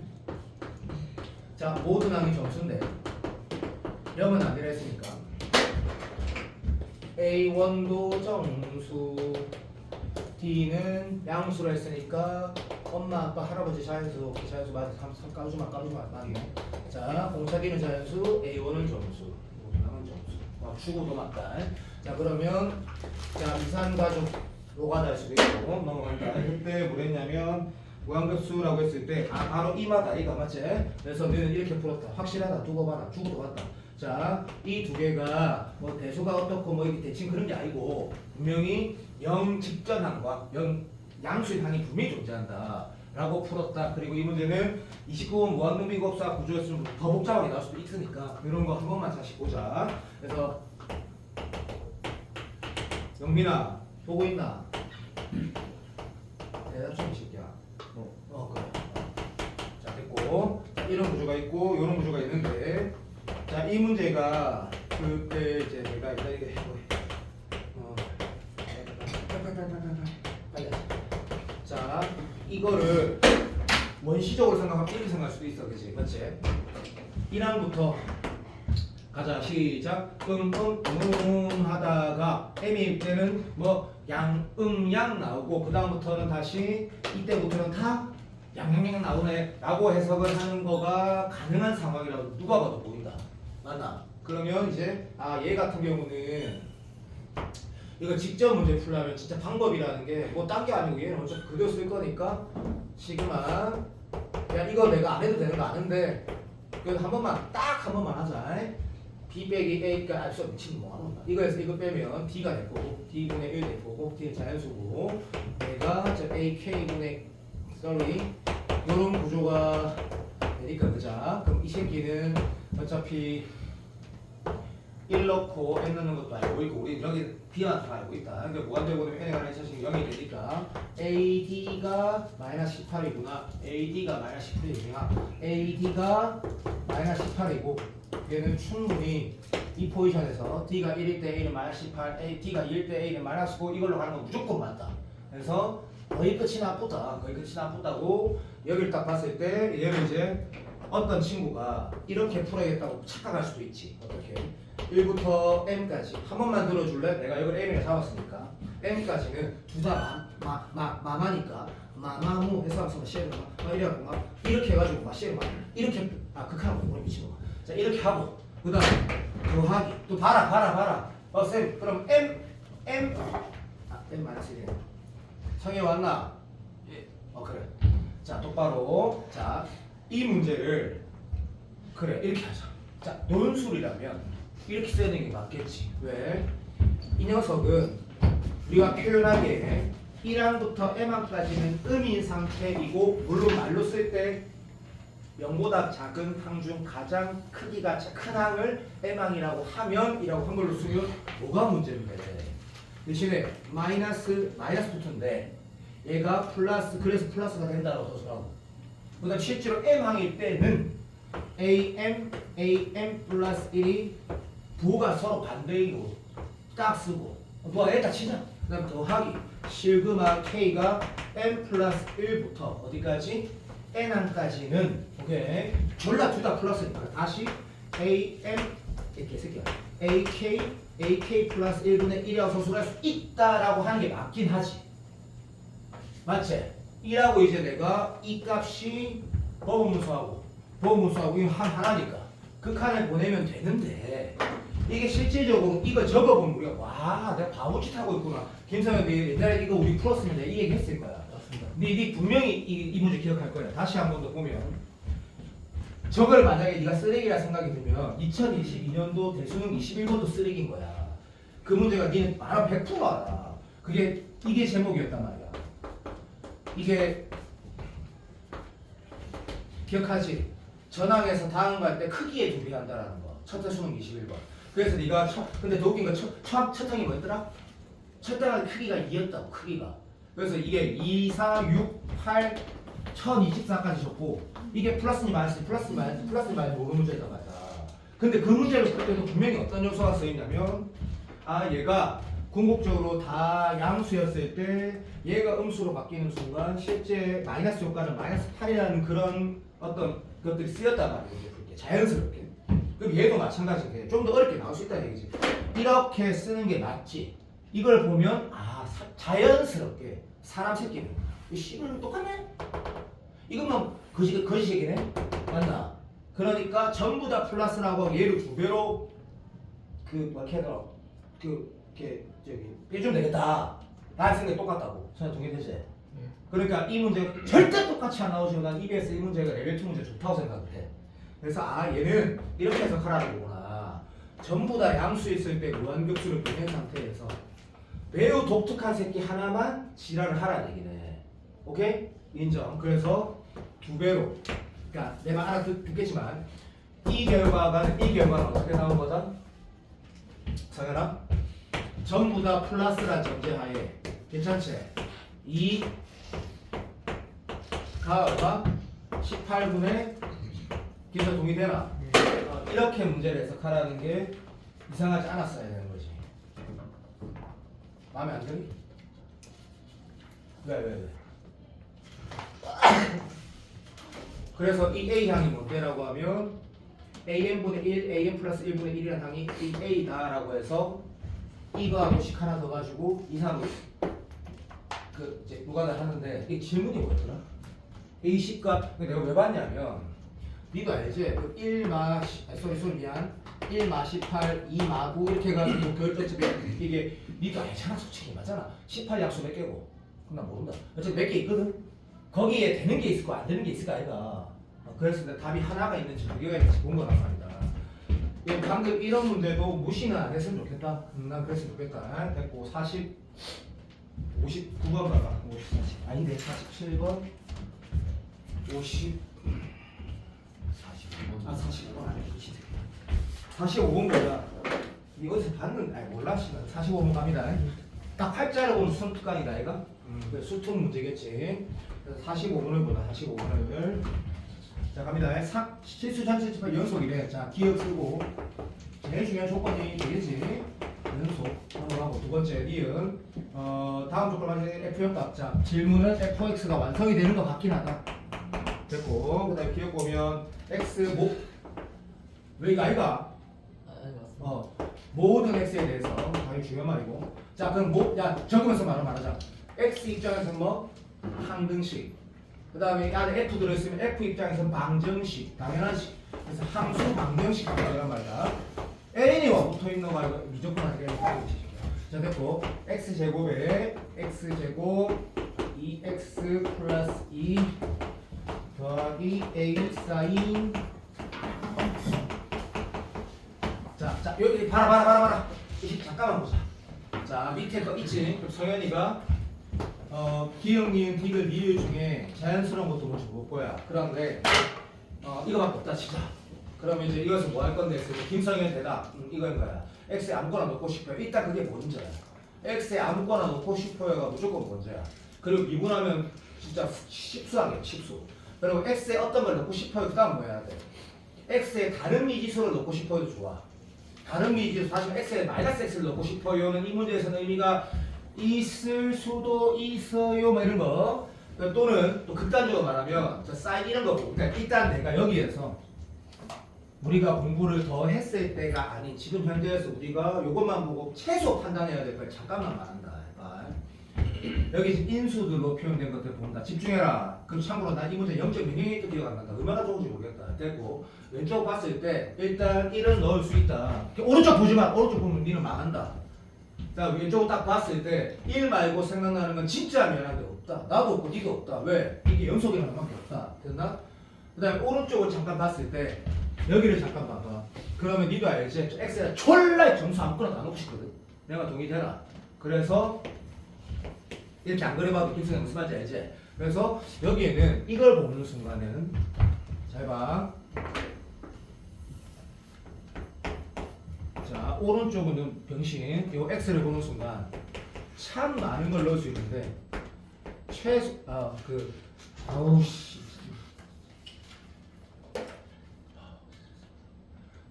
Speaker 1: 자 모든 항이 정수인데 0은 아니라 했으니까 A1도 정수 D는 양수로 했으니까 엄마 아빠 할아버지 자연수 맞아. 3 까주마 맞네. 자 공차 D는 자연수 A1은 정수 추구도 맞다. 자 그러면 자 이산가족 노가다일 수도 있고 넘어간다. 이때 뭐랬냐면 무한급수라고 했을 때 바로 이마다 이거 맞지? 그래서 너는 이렇게 풀었다. 확실하다. 두고 봐라. 주고도 봤다. 자, 이 두 개가 뭐 대소가 어떻고 뭐 이렇게 대칭 그런 게 아니고 분명히 0 직전항과 양수의 항이 분명히 존재한다 라고 풀었다. 그리고 이 문제는 29번 무한등비곱사 구조에서 좀 더 복잡하게 나올 수도 있으니까 이런 거 한 번만 다시 보자. 그래서 영민아 보고 있나? 대답 좀 해줄게요. 그래. 자, 됐고. 자, 이런 구조가 있고, 이런 구조가 있는데, 자, 이 문제가 그때 이제 내가 이게 빨리 하자. 자, 이거를 원시적으로 생각하면 이렇게 생각할 수도 있어, 그치? 맞지? 1항부터 가자, 시작. 하다가 M일 때는 뭐 양 나오고 그 다음부터는 다시 이때부터는 다 양양양 나오네 라고 해석을 하는 거가 가능한 상황이라고 누가 봐도 보인다. 맞나? 그러면 이제 얘 같은 경우는 이거 직접 문제 풀려면 진짜 방법이라는 게 뭐 딴 게 아니고 얘는 어차피 그대로 쓸 거니까 시그마 그냥 이거 내가 안 해도 되는 거 아는데 그래도 한 번만 딱 한 번만 하자. B 빼기 A가 미친 뭐하는 거야. 이거에서 이거 빼면 D가 될 거고 D분의 1 될 거고 D는 자연수고 얘가 저 AK분의 이런 구조가 되니까 그자. 그럼 이 새끼는 어차피 1 넣고 n 넣는 것도 알고 있고 우리 여기 D한테 알고 있다. 근데 무한대보면 n에 관한 사실이 0이 되니까 AD가 마이너스 18이구나. AD가 마이너스 18이구나. AD가 마이너스 18이고 얘는 충분히 이 포지션에서 D가 1일 때 A는 마이너스 18, D가 2일 때 A는 마이너스 9 이걸로 가는 건 무조건 맞다. 그래서 거의 끝이 나쁘다. 거의 끝이 나쁘다고 여기를 딱 봤을 때 얘를 이제 어떤 친구가 이렇게 풀어야겠다고 착각할 수도 있지. 어떻게? 1부터 M까지 한 번만 들어줄래? 내가 이걸 M이라 잡았으니까 M까지는 둘 다 마마니까 마마무 해서 시에는 막 이래갖고 막 이렇게 해가지고 막 시에는 막 이렇게 극하는 거 미치고 자 이렇게 하고 그 다음 더하기 또 봐라 쌤 그럼 M 마이너스 1 성에 왔나? 예. 그래 자 똑바로 자 이 문제를 그래 이렇게 하자. 자 논술이라면 이렇게 써야 되는 게 맞겠지. 왜? 이 녀석은 우리가 표현하기에 1항부터 M항까지는 음인 상태이고 물론 말로 쓸 때 0보다 작은 항 중 가장 크기가 큰 항을 M항이라고 하면 이라고 한글로 쓰면 뭐가 문제인데 대신에 마이너스 붙은데 얘가 플러스 그래서 플러스가 된다고 써서라고 그 다음 실제로 M항일 때는 AM 플러스 1이 부호가 서로 반대이고 딱 쓰고 누가 에다 치자 그 다음 더하기 시그마 K가 M 플러스 1부터 어디까지? N항까지는 오케이 졸라 둘 다 플러스니까 다시 AM 이렇게 새끼야 AK 플러스 1분의 1이라고 서술할 수 있다라고 하는 게 맞긴 하지 맞지? 이라고 이제 내가 이 값이 버분무수하고 이거 하나니까 그 칸을 보내면 되는데 이게 실질적으로 이거 적어보면 우리가 와 내가 바보짓 하고 있구나 김성현 네 옛날에 이거 우리 풀었으면 내가 이 얘기 했을 거야 맞습니다. 네 분명히 이 문제 기억할 거야. 다시 한 번 더 보면 저걸 만약에 네가 쓰레기라 생각이 들면 2022년도 대수능 21번도 쓰레기인 거야. 그 문제가 니는 알아 100% 알아. 이게 제목이었단 말이야. 이게 기억하지? 전항에서 다음 갈 때 크기에 준비한다라는 거. 첫 수능 21번. 그래서 네가 근데 더 웃긴 건 첫 항이 뭐였더라? 첫 항의 크기가 2였다고 크기가. 그래서 이게 2, 4, 6, 8, 1024까지 줬고 이게 플러스니 마이너스 모르는 문제였단 말이야. 근데 그 문제를 풀 때도 분명히 어떤 요소가 쓰이냐면 얘가 궁극적으로 다 양수였을 때 얘가 음수로 바뀌는 순간 실제 마이너스 효과는 마이너스 8이라는 그런 어떤 것들이 쓰였단 말이에요. 자연스럽게. 그럼 얘도 마찬가지게 좀 더 어렵게 나올 수 있다는 얘기지. 이렇게 쓰는 게 맞지. 이걸 보면 자연스럽게 사람 새끼는 이 씨는 똑같네. 이것만 거짓이긴 해. 맞나? 그러니까 전부 다 플러스라고 얘를 두 배로 빼주면 되겠다. 나의 생각이 똑같다고. 저는 동의되지? 그러니까 이 문제가 절대 똑같이 안 나오지만 난 EBS 이 문제가 레벨 2 문제 좋다고 생각을 해. 그래서 얘는 이렇게 해석하라는 거구나. 전부 다 양수 있을 때 무한급수를 보낸 상태에서 매우 독특한 새끼 하나만 지랄을 하라는 얘기네. 오케이? 인정. 그래서 두 배로. 그러니까 내 말 알아듣겠지만 이 결과는 어떻게 나온 거다? 상현아? 전부 다 플러스란 전제하에 괜찮지? 2 가가 18분의 기사 동의되나? 이렇게 문제를 해석하라는 게 이상하지 않았어야 되는 거지. 마음에 안 드니? 왜? 그래서 이 A항이 뭔데라고 하면 AN분의 1, AN 플러스 1분의 1이라는 항이 이 A다라고 해서 이거하고 식 하나 더 가지고 이상을 그 이제 무관을 하는데 이 질문이 뭐였더라? A식과 내가 왜 봤냐면 니도 알지? 그 1마 미안 1마 18, 2마 9 이렇게 해가지고 결정점이 이게 니도 알잖아 솔직히 맞잖아 18 약수 몇 개고 그럼 나 모른다 어차피 몇 개 있거든 거기에 되는 게 있을 거 안 되는 게 있을 거 아이가 그래서 내가 답이 하나가 있는지 두 개가 있는지 본 거란 말이다 방금 이런 문제도 무시는 안 했으면 좋겠다 난 그랬으면 좋겠다 됐고 59번 봐봐 50, 아닌데 47번 50 45번 아니야 45번 보자 이것을 받는 아니 몰라 씨발 45번 갑니다 딱 팔자를 보면 수특강이다 얘가 수특 문제겠지 그래서 45번을 보자 45번을 자 갑니다 실수 전체 집합 연속이래 자 기억 쓰고 제일 중요한 조건이 되겠지 연속 하고 두 번째 니은 다음 조건은 F역값 자 질문은 fx가 완성이 되는 것 같긴 하다 됐고 그 다음에 기억 보면 x 왜 이거 아이가?
Speaker 2: 아니 맞습니다.
Speaker 1: 모든 x에 대해서 당연히 중요한 말이고 자 그럼 적으면서 말하자 x 입장에서는 뭐? 항등식 그 다음에 안에 f 들어있으면 f 입장에서는 방정식 당연한 식 그래서 함수 방정식 이란 말이야 n이 와 붙어있는 거 말고 무조건 하게 자 됐고 x제곱에 x제곱 2x 플러스 2 더하기 a 사인 자 여기 봐라 잠깐만 보자 자 밑에 거 있지 그럼 성현이가 기억, 니은, 디귿, 리을 중에 자연스러운 것도 먼저 볼 거야 그런데 이거밖에 없다 치자 그러면 이제 이것은 뭐 할 건데 김성현 대답 이거인 거야 x에 아무거나 넣고 싶어요 일단 그게 먼저야 x에 아무거나 넣고 싶어요가 무조건 먼저야 그리고 미분하면 진짜 십수하게 십수 그리고 x에 어떤 걸 넣고 싶어요 그 다음 뭐 해야 돼 x에 다른 미지수를 넣고 싶어도 좋아 다른 미지수 다시 x에 마이너스 x를 넣고 싶어요는 이 문제에서는 의미가 있을 수도 있어요 뭐 이런 거 또는 또 극단적으로 말하면 저 사인 이런 거 보고 그러니까 일단 내가 여기에서 우리가 공부를 더 했을 때가 아닌 지금 현재에서 우리가 이것만 보고 최소 판단해야 될 걸 잠깐만 말한다 여기 지금 인수들로 표현된 것들 본다 집중해라 그럼 참고로 난 이 문제 0.00도 기억 안 난다 얼마나 좋은지 모르겠다 됐고 왼쪽 봤을 때 일단 1은 넣을 수 있다 오른쪽 보지마 오른쪽 보면 니는 망한다 자 왼쪽 딱 봤을 때 1 말고 생각나는 건 진짜 미안한데 없다 나도 없고 니도 없다 왜? 이게 연속이라는 것밖에 없다 됐나? 그 다음에 오른쪽을 잠깐 봤을 때 여기를 잠깐 봐봐 그러면 니도 알지? x에 졸라 점수 아무거나 다 넣고 싶거든 내가 동의되나? 그래서 이렇게 안 그려봐도 김승현 무슨 말인지 알지? 그래서 여기에는 이걸 보는 순간에는 잘 봐. 자 오른쪽은 병신 이 x를 보는 순간 참 많은 걸 넣을 수 있는데 최소 아우씨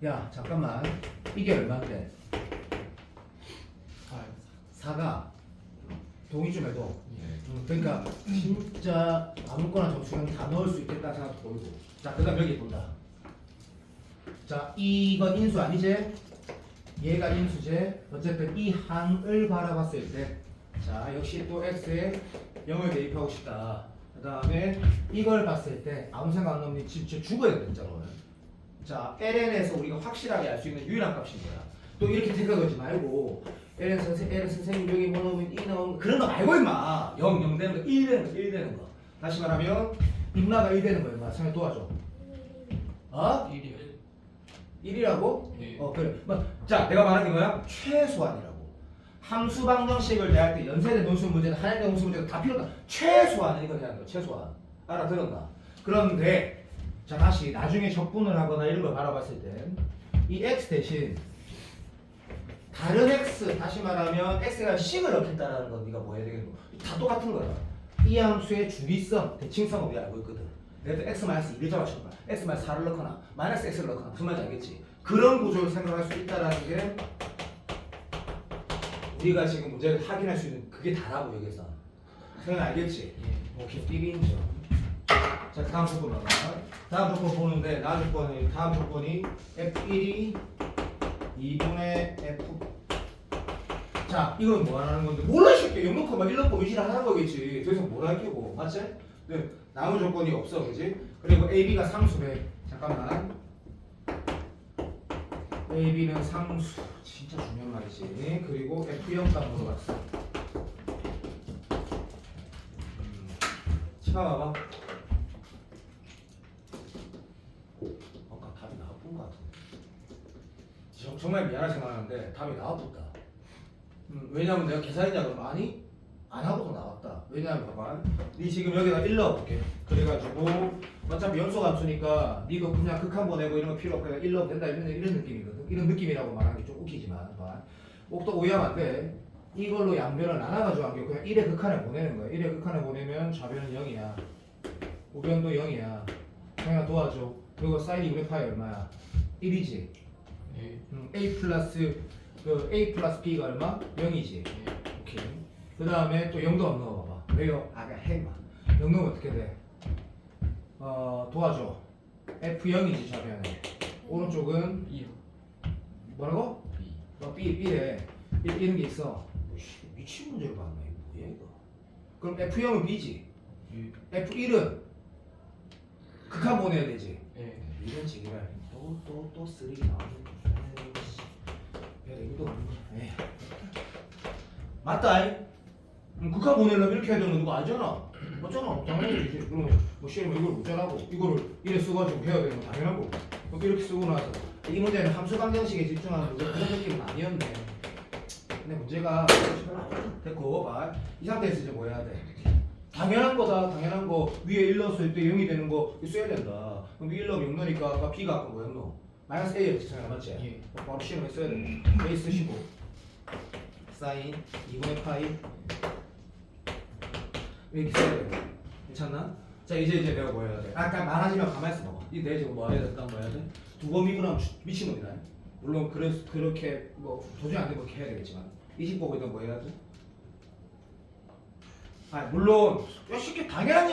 Speaker 1: 야 잠깐만 이게 얼마인데? 4가 동의 좀 해도 그러니까 진짜 아무거나 점수는 다 넣을 수 있겠다 생각도 보이고 자 그 다음 여기 본다 자 이건 인수 아니지? 얘가 인수제 어쨌든 이 항을 바라봤을 때 자 역시 또 x에 0을 대입하고 싶다 그 다음에 이걸 봤을 때 아무 생각 안 나면 진짜 죽어야 돼 진짜로 자 ln에서 우리가 확실하게 알 수 있는 유일한 값인 거야 또 이렇게 생각하지 말고 LN 선생님 여기 뭐 넣으면 2 넣으면 그런 거 말고 임마 0 되는 거 1 되는 거 1 되는 거 다시 말하면 인마가 1 되는 거야 임마 선생님 도와줘
Speaker 2: 1이요?
Speaker 1: 1이라고?
Speaker 2: 예.
Speaker 1: 그래. 자, 내가 말한 게 뭐야? 최소한이라고. 함수 방정식을 대할 때 연세대 논술 문제든 한양대 논술 문제든 다 필요 없다. 최소한 이거 대하는 거. 최소한. 알아들었나? 그런데 자 다시 나중에 적분을 하거나 이런 걸 바라봤을 때 이 x 대신 다른 x 다시 말하면 x가 식을 넣겠다라는 건 네가 뭐 해야 되겠노? 다 똑같은 거야. 이 함수의 주기성, 대칭성을 우리가 알고 있거든. 내가 x-1을 잡아쳐봐. x-4를 넣거나 마이너스 x를 넣거나 무슨 말인지 알겠지? 그런 구조를 생각할 수 있다라는 게 우리가 지금 문제를 확인할 수 있는 그게 다라고 여기서. 생각 알겠지? 오케이, 띠리인죠. 자, 다음 조건 봐봐. 다음 조건 보는데 다음 조건이 F1이 2분의 F. 자, 이건 뭐 하는 건데? 몰라 이 새끼. 0 넣고 막 1 넣고 위치를 하는 거겠지. 그래서 뭘 할게고. 맞지? 네. 남은 조건이 없어. 그지? 그리고 AB가 상수래. 잠깐만. AB는 상수. 진짜 중요한 말이지. 그리고 F0 값 물어봤어. 봐봐. 아까 답이 나왔던 것 같은데. 정말 미안하게 생각하는데 답이 나왔다. 왜냐면 내가 계산했냐 그러면 아니 안 하고도 나왔다. 왜냐면 봐봐. 니 지금 여기다 1 넣어볼게. 그래가지고 어차피 연속 함수니까 니가 그냥 극한 보내고 이런 거 필요 없고 1 넣으면 된다 이런 느낌이거든. 이런 느낌이라고 말하는 게 좀 웃기지만 봐. 또 오해하면 안 돼. 이걸로 양변을 나눠가지고 한 게 그냥 1의 극한에 보내는 거야. 1의 극한에 보내면 좌변은 0이야. 우변도 0이야. 그냥 도와줘. 그리고 사인 2분의 파이 얼마야? 1이지.
Speaker 2: 예.
Speaker 1: A 플러스 A 플러스 B가 얼마? 0이지. 오케이. 그 다음에 또 0도 안 넣어봐봐. 왜요? 그냥 해봐. 0 넣으면 어떻게 돼? 도와줘. F0이지 좌변에. 오른쪽은
Speaker 2: B요.
Speaker 1: 뭐라고?
Speaker 2: B.
Speaker 1: B래. 이런 게 있어. 미친 문제를 봤네. 뭐야 이거? 그럼 F0은 B지.
Speaker 2: 예.
Speaker 1: F1은 극한 보내야 되지.
Speaker 2: 예.
Speaker 1: 이런 식이라 또 쓰레기 나오는 야 이것도 에이. 맞다. 극한 보내려면 이렇게 해야 되는 거 누구 알잖아. 맞잖아. 당연히 그럼 뭐 시험에 이걸 못잘하고 이거를 이래 써가지고 해야 되는 거 당연한 거고. 이렇게 쓰고 나서 이 문제는 함수 방정식에 집중하는 문제 그런 느낌은 아니었네. 근데 문제가 됐고 봐. 이 상태에서 이제 뭐 해야 돼? 당연한 거다. 당연한 거 위에 1 넣었을 때 0이 되는 거 써야 된다. 그럼 1 넣으면 0 넣으니까 아까 B가 아까 뭐였노? 마이너스 A였지 생각 맞지?
Speaker 2: 예.
Speaker 1: 바로 시험에 써야 돼. A 쓰시고 사인 2분의 파이 이렇게 써야 돼. 괜찮나? 자 이제 내가 뭐 해야 돼? 아까 말하지만 가만히 있어 봐봐. 내 지금 뭐 해야 돼? 뭐 해야 돼? 두 번 미분하면 미친놈이다. 물론 그렇게 뭐 도저히 안 되면 그렇게 해야 되겠지만 이식 보고도 뭐 해야 돼? 물론 야 쉽게 당연한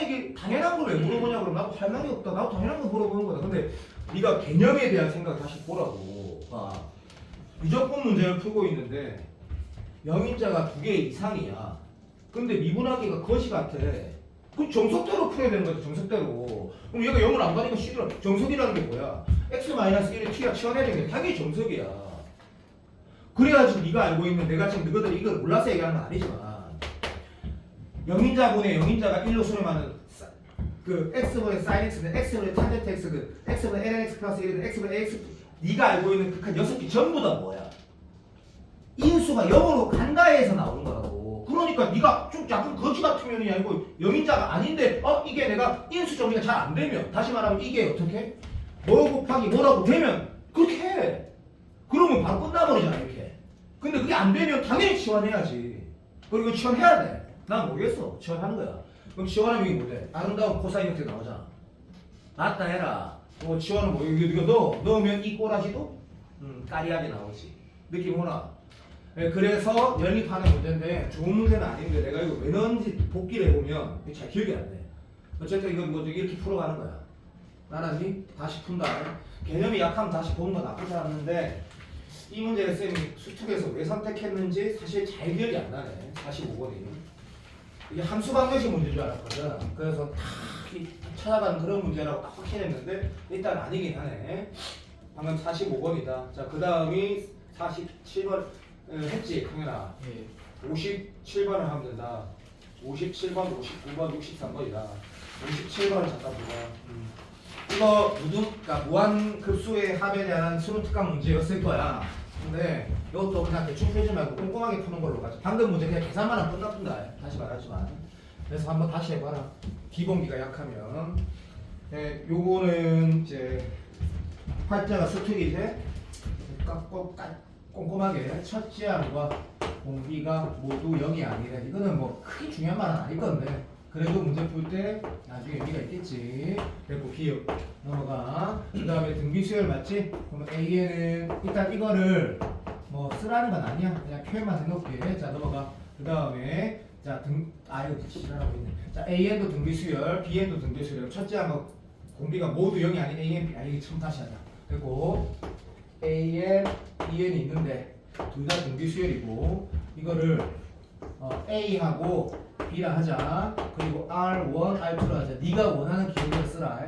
Speaker 1: 걸 왜 물어보냐 그러면 나도 할 말이 없다. 나도 당연한 거 물어보는 거다. 근데 네가 개념에 대한 생각을 다시 보라고. 무조건 문제를 풀고 있는데 영인자가 2개 이상이야. 근데 미분하기가 거시 같아. 그럼 정석대로 풀어야 되는 거지. 정석대로. 그럼 얘가 0을 안 가니까 C더라. 정석이라는 게 뭐야? x-1을 t가 치워내야 되는 게 당연히 정석이야. 그래야지 네가 알고 있는 내가 지금 너희들이 이걸 몰라서 얘기하는 건 아니지만 영인자분의 영인자가 1로 수렴하는 그 x분의 sin x는 x분의 tangent x 그 x분의 lnx 플러스 1은 x분의 ax 네가 알고 있는 극한 6개 전부 다 뭐야? 인수가 0으로 간다해서 나오는 거라고. 그러니까 네가 좀 약간 거지 같은 면이 아니고 영인자가 아닌데 이게 내가 인수 정리가 잘 안 되면 다시 말하면 이게 어떻게? 뭐 곱하기 뭐라고 되면 그렇게 해. 그러면 바로 끝나버리잖아 이렇게. 근데 그게 안 되면 당연히 치환해야지. 그리고 치환해야 돼. 난 모르겠어. 치환하는 거야. 그럼 치환하면 이게 뭐돼? 아름다운 코사인 형태 나오잖아. 맞다 해라. 치환은 뭐 이거 넣으면 이 꼬라지도 까리하게 나오지. 느낌 오나? 네, 그래서 연립하는 문제인데 좋은 문제는 아닌데 내가 이거 왜 넣은지 복기를 해보면 잘 기억이 안 돼. 어쨌든 이건 뭐 이렇게 풀어가는 거야. 알았니? 다시 푼다. 개념이 약하면 다시 보는 건 나쁘지 않는데 이 문제를 쌤이 수특에서 왜 선택했는지 사실 잘 기억이 안 나네. 45번이. 이게 함수 방정식 문제인 줄 알았거든. 그래서 다 찾아가는 그런 문제라고 딱 확신했는데 일단 아니긴 하네. 방금 45번이다. 자, 그 다음이 47번 했지, 강현아.
Speaker 2: 예.
Speaker 1: 57번을 하면 된다. 57번, 59번, 63번이다. 57번을 잠깐 보자. 이거 그러니까 무한급수의 합에 대한 수능 특강 문제였을 거야. 근데 이것도 그냥 대충 풀지 말고 꼼꼼하게 푸는 걸로 가자. 방금 문제 그냥 계산만 하면 끝났던다. 다시 말하지만. 그래서 한번 다시 해봐라. 기본기가 약하면. 네, 요거는 이제 활자가 수특이지. 꼼꼼하게 첫째 항과 공비가 모두 0이 아니래. 이거는 뭐 크게 중요한 말은 아닐 건데 그래도 문제 풀 때 나중에 의미가 있겠지. 그리고 기억 넘어가. 그 다음에 등비수열 맞지? 그러면 A에는 일단 이거를 뭐 쓰라는 건 아니야. 그냥 표현만 해놓을게. 자 넘어가. 그 다음에 자 이거 지랄하고 있네. 자 AN도 등비수열, BN도 등비수열. 첫째 항과 공비가 모두 0이 아닌 AN, B. 이게 참 다시 하자. 그리고 AN, BN이 있는데 둘 다 등비수열이고 이거를 A하고 B라 하자. 그리고 R1, R2라 하자. 네가 원하는 기호를 쓰라.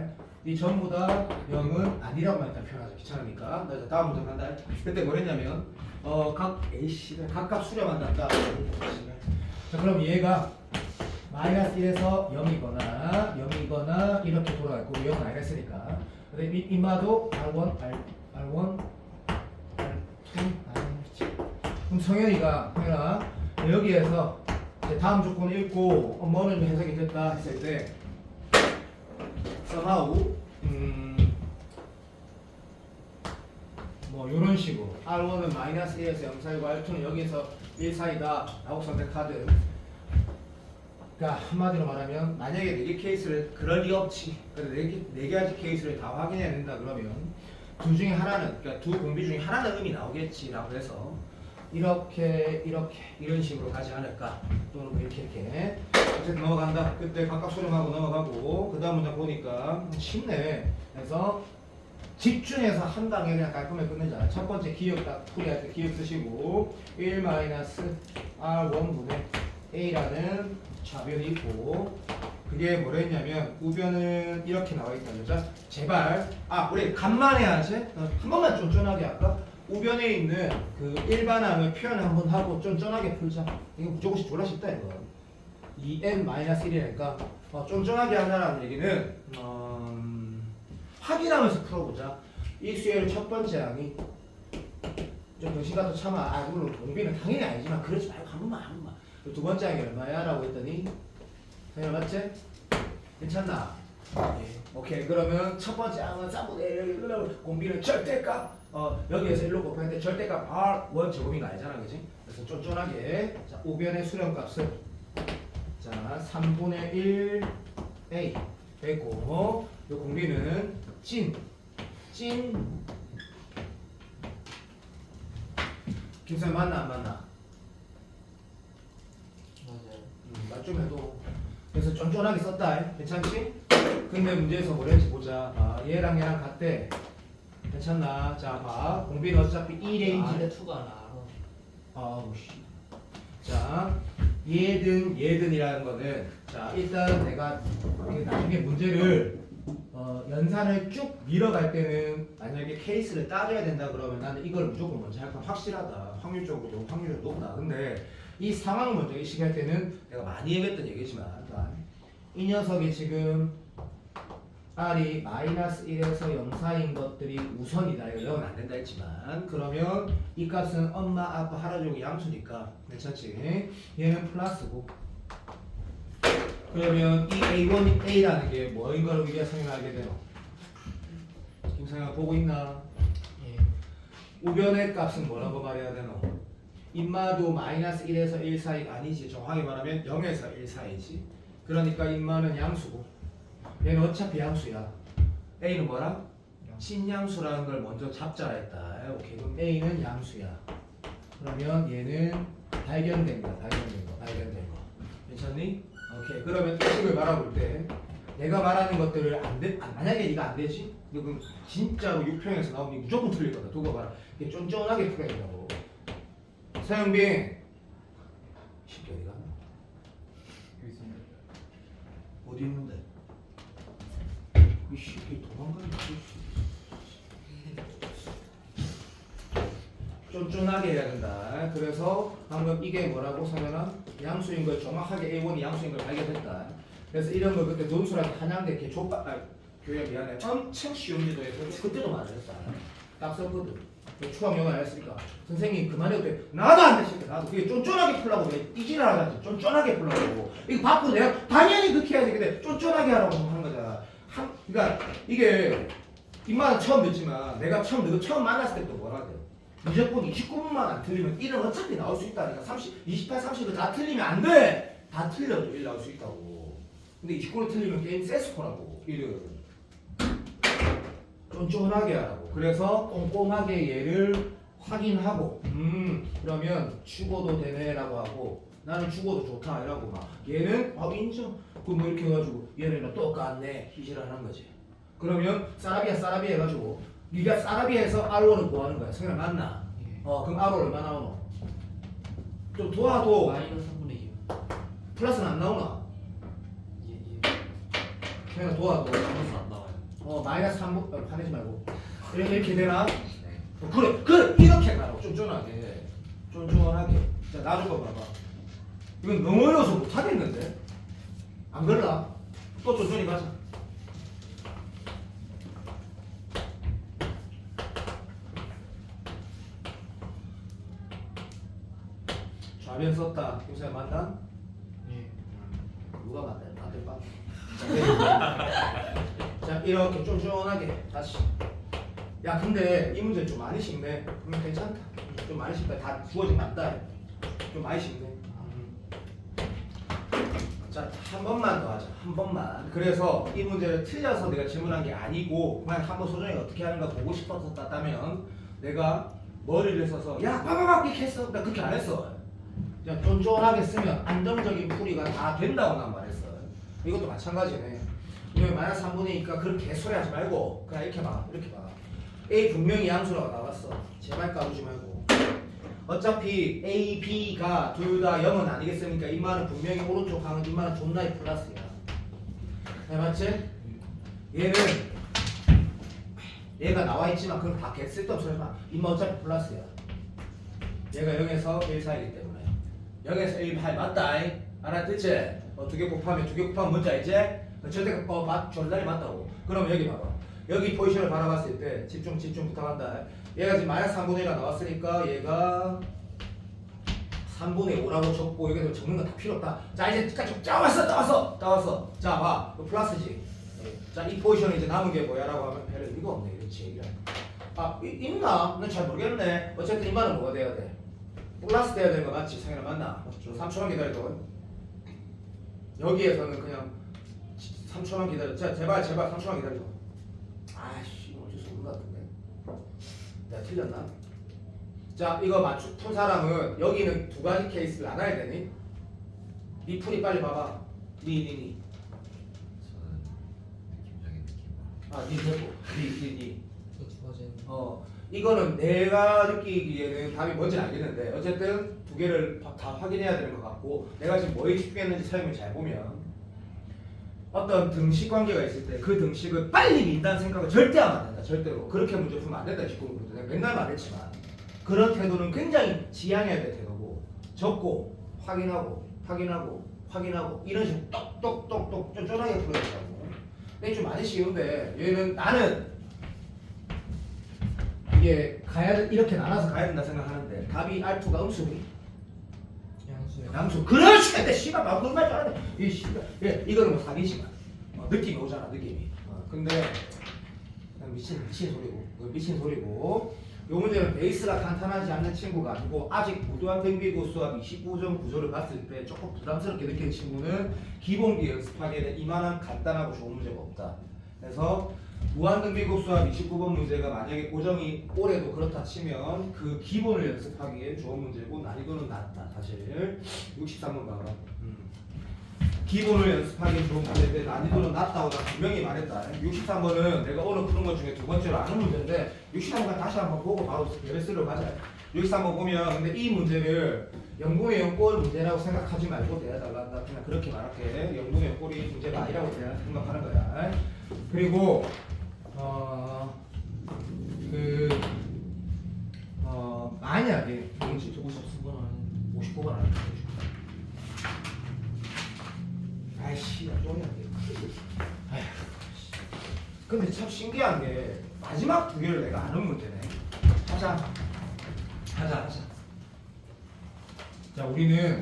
Speaker 1: 이 전부 다 0은 아니라고만 일단 표현하자. 귀찮으니까. 나 이제 다음 문제 간다. 그때 뭐랬냐면 각각 수렴한다. 자 그럼 얘가 마이너스 1에서 0이거나 이렇게 돌아가고 0은 아니랬으니까. 근데 이마도 R1, R1, 그럼 성현이가 여기에서 이제 다음 조건을 읽고 뭐는 해석이 됐다 했을 때 somehow 뭐 이런 식으로 R1은 마이너스 1에서 0 사이고 R2는 여기에서 1 사이다 라고 선택하든. 그러니까 한마디로 말하면 만약에 4개 케이스를 그럴 리 없지. 그래서 4가지 케이스를 다 확인해야 된다 그러면 둘 중에 하나는 그러니까 두 공비 중에 하나는 음이 나오겠지라고 해서 이렇게 이런 식으로 가지 않을까. 또는 뭐 이렇게 어쨌든 넘어간다. 그때 각각 수렴하고 넘어가고 그 다음 문제 보니까 쉽네. 그래서 집중해서 한 방에 그냥 깔끔하게 끝내자. 첫 번째 기억 딱 풀이할 때 기억 쓰시고 1-R1분의 A라는 좌변이 있고 그게 뭐랬냐면 우변은 이렇게 나와 있다. 그죠? 제발 우리 간만에 하지? 한 번만 쫀쫀하게 할까? 우변에 있는 그 일반항을 표현 한번 하고 쫀쫀하게 풀자. 이거 무조건씩 졸라 쉽다 이거. 2n-1이니까 쫀쫀하게 하자라는 얘기는 확인하면서 풀어보자. 이 수열의 첫 번째 항이 좀 병신같아 참아. 물론 공비는 당연히 아니지만 그러지 말고 한 번만. 두 번째 항이 얼마야? 라고 했더니 당연 맞지? 괜찮나? 예. 오케이. 그러면 첫 번째 항은 3분의 1 공비는 절대값 여기에서 1로 곱할 때 절대값 R1 제곱인 거 알잖아 그치? 그래서 쫀쫀하게 자 우변의 수렴값은 자 3분의 1 A 되고 이 공비는 찐 김선 맞나 안 맞나?
Speaker 2: 맞아요.
Speaker 1: 맞좀 해도 그래서 쫀쫀하게 썼다. 괜찮지? 근데 문제에서 뭐랬지 보자. 얘랑 같대. 괜찮나? 자 봐. 공비는 어차피 2레인지.
Speaker 2: R2가 나로.
Speaker 1: 아우 씨. 자 얘든이라는 거는 자 일단 내가 나중에 문제를 연산을 쭉 밀어갈 때는 만약에 케이스를 따져야 된다 그러면 나는 이걸 무조건 먼저 할 건 확실하다. 확률적으로 높다. 근데 이 상황 먼저 인식할 때는 내가 많이 얘기했던 얘기지만 이 녀석이 지금 R이 마이너스 1에서 0 사이인 것들이 우선이다. 이거 0은 안 된다 했지만 그러면 이 값은 엄마, 아빠, 할아버지 양수니까 괜찮지? 얘는 플러스고 그러면 이 A1, A라는 게 뭐인 걸 우리가 설명하게 돼요? 김상현 보고 있나?
Speaker 2: 예.
Speaker 1: 우변의 값은 뭐라고 말해야 되노? 인마도 마이너스 1에서 1 사이가 아니지. 정확히 말하면 0에서 1 사이지. 그러니까 인마는 양수고 얘는 어차피 양수야. A는 뭐라? 친양수라는 걸 먼저 잡자라 했다. 오케이. 그럼 A는 양수야. 그러면 얘는 발견된 거. 괜찮니? 오케이. 그러면 이 식을 말아볼 때 내가 말하는 것들을 만약에 이거 안 되지? 그럼 진짜로 유평에서 나오면 무조건 틀릴 거다. 두고 봐라. 이게 쫀쫀하게 풀어야 된다고. 서영빈 쉽게 어디 가나?
Speaker 2: 여기 있습니다.
Speaker 1: 어디 있는데? 이 쉽게 도망가는 쫀쫀하게 해야 된다. 그래서 방금 이게 뭐라고 성현아? 양수인 걸 정확하게 A1이 양수인 걸 발견했다. 그래서 이런 걸 그때 논술한테 한양대 이렇게 교양 미안해. 엄청 쉬운 문제도 그때도 말했어. 딱 썼거든. 추억 영어 안 했으니까 선생님 그만해도 돼. 나도 안 됐으니까 나도 그게 쫀쫀하게 풀라고 왜 띠지를 하지. 쫀쫀하게 풀라고. 이거 밖으로 내가 당연히 그렇게 해야지. 근데 쫀쫀하게 하라고 하는 거잖아. 그러니까 이게 임마는 처음 듣지만 내가 너 처음 만났을 때부터 뭐라 그래. 무조건 29분만 안 틀리면 1은 어차피 나올 수 있다니까. 28, 30을 다 틀리면 안 돼. 다 틀려도 1 나올 수 있다고. 근데 29를 틀리면 게임 세스코라고. 1은 쫀쫀하게 하라고. 그래서 꼼꼼하게 얘를 확인하고 그러면 죽어도 되네라고 하고 나는 죽어도 좋다 이라고 막 얘는 인정 그 뭐 이렇게 해가지고 얘네랑 똑같네 희질을 하는 거지. 그러면 사라비아 해가지고 네가 사라비아에서 R로는 뭐 하는 거야? 성현아 맞나?
Speaker 2: 예.
Speaker 1: 그럼 R로 얼마 나오노? 좀 도와도
Speaker 2: 마이너스 3분의 2.
Speaker 1: 플러스는 안 나오나?
Speaker 2: 예.
Speaker 1: 성현아 도와도
Speaker 2: 플러스 안 나와요.
Speaker 1: 마이너스 3분 화내지 말고 이렇게 되나?
Speaker 2: 네.
Speaker 1: 그래 이렇게 가라고 쫀쫀하게 자 나중 거 봐봐. 이건 너무 어려워서 못하겠는데 안 그럴라? 또 쫀쫀히 가자. 좌변 썼다. 요새 만단?
Speaker 2: 예.
Speaker 1: 누가 만다? 다들 빠. 자 이렇게 쫀쫀하게 다시. 야 근데 이 문제 좀 많이 쉽네. 괜찮다. 좀 많이 쉽다. 다 주어진 맞다. 좀 많이 쉽네. 자 한 번만 더 하자. 한 번만. 그래서 이 문제를 틀려서 내가 질문한 게 아니고 그냥 한번 소정이가 어떻게 하는가 보고 싶어서 땄다면 내가 머리를 써서 야 빠바박 이렇게 했어. 나 그렇게 안 했어. 그냥 쫀쫀하게 쓰면 안정적인 풀이가 다 된다고 난 말했어. 이것도 마찬가지네. 이거 마이너스 3분이니까 그렇게 개소리 하지 말고 그냥 이렇게 봐. 이렇게 봐. A 분명히 양수라고 나왔어. 제발 까부지 말고. 어차피 A, B가 둘 다 0은 아니겠습니까? 이마는 분명히 오른쪽 항은 이마는 존나이 플러스야. 네, 맞지? 얘가 나와 있지만 그건 다 개 쓸데없어. 이마 어차피 플러스야. 얘가 0에서 1 사이기 때문에 0에서 1 사이 맞다. 알아듣지? 두 개 곱하면 뭔지 알지? 절대 절단이 맞다고. 그럼 여기 봐봐. 여기 포지션을 바라봤을 때 집중 부탁한다. 얘가 지금 마이너스 3분의 1가 나왔으니까 얘가 3분의 5라고 적고 여기서 적는 건 다 필요 없다. 자 이제 따왔어. 자 봐. 이거 플러스지. 자 이 포지션에 이제 남은 게 뭐야라고 하면 별 의미가 없네. 그렇지. 있나? 난 잘 모르겠네. 어쨌든 이만은 뭐가 돼야 돼? 플러스 돼야 되는 거 맞지? 상현아 맞나? 3초만 기다려. 여기에서는 그냥 3초만 기다려. 자 제발 3초만 기다려. 아씨 어쩔 수 없는 것 같은데. 내가 틀렸나? 자 이거 푼 사람은 여기는 두 가지 케이스를 나눠야 되니? 니 풀이 빨리 봐봐. 니.
Speaker 2: 저는
Speaker 1: 니
Speaker 2: 느낌적인 느낌.
Speaker 1: 됐고. 니.
Speaker 2: 저 주어진.
Speaker 1: 이거는 내가 느끼기에는 답이 뭔지 알겠는데 어쨌든 두 개를 다 확인해야 되는 것 같고 내가 지금 뭐에 집중했는지 설명을 잘 보면 어떤 등식 관계가 있을 때 그 등식을 빨리 민다는 생각을 절대 하면 안 된다. 절대로. 그렇게 문제 풀면 안 된다. 19분부터. 내가 맨날 말했지만 그런 태도는 굉장히 지양해야 될 태도고 적고 확인하고 이런 식으로 똑똑똑똑 쫀쫀하게 풀어야 된다고. 근데 좀 많이 쉬운데 얘는 나는 이게 이렇게 나눠서 가야 된다 생각하는데 답이 R2가 음수니?
Speaker 2: 양수요.
Speaker 1: 양수. 그렇지. 근데 씨발 막 그런 말 잘하네. 이 씨발. 이거는 뭐 사기지만 느낌이 오잖아. 느낌이. 근데 그냥 미친 소리고. 요 문제는 베이스가 탄탄하지 않는 친구가 아니고 아직 무도한 등비고 수학 29점 구조를 봤을 때 조금 부담스럽게 느끼는 친구는 기본기 연습하기에는 이만한 간단하고 좋은 문제가 없다. 그래서 무한등비고 수학 29번 문제가 만약에 고정이 올해도 그렇다 치면 그 기본을 연습하기에 좋은 문제고 난이도는 낮다. 사실 63번 봐봐. 기본을 연습하기에 좋은 문제인데 난이도는 낮다고 나 분명히 말했다. 63번은 내가 오늘 푸는 것 중에 두 번째로 아는 문제인데 63번 다시 한번 보고 바로 베레스로 가자. 63번 보면 근데 이 문제를 0분의 0꼴 문제라고 생각하지 말고 내야달라. 나 그냥 그렇게 말할게. 0분의 0꼴이 문제가 아니라고 생각하는 거야. 그리고 만약에 뭔지
Speaker 2: 59번 하는.
Speaker 1: 59번 안 해. 아이씨, 나 똥이야. 근데 참 신기한 게 마지막 두 개를 내가 아는 문제네. 하자. 자, 우리는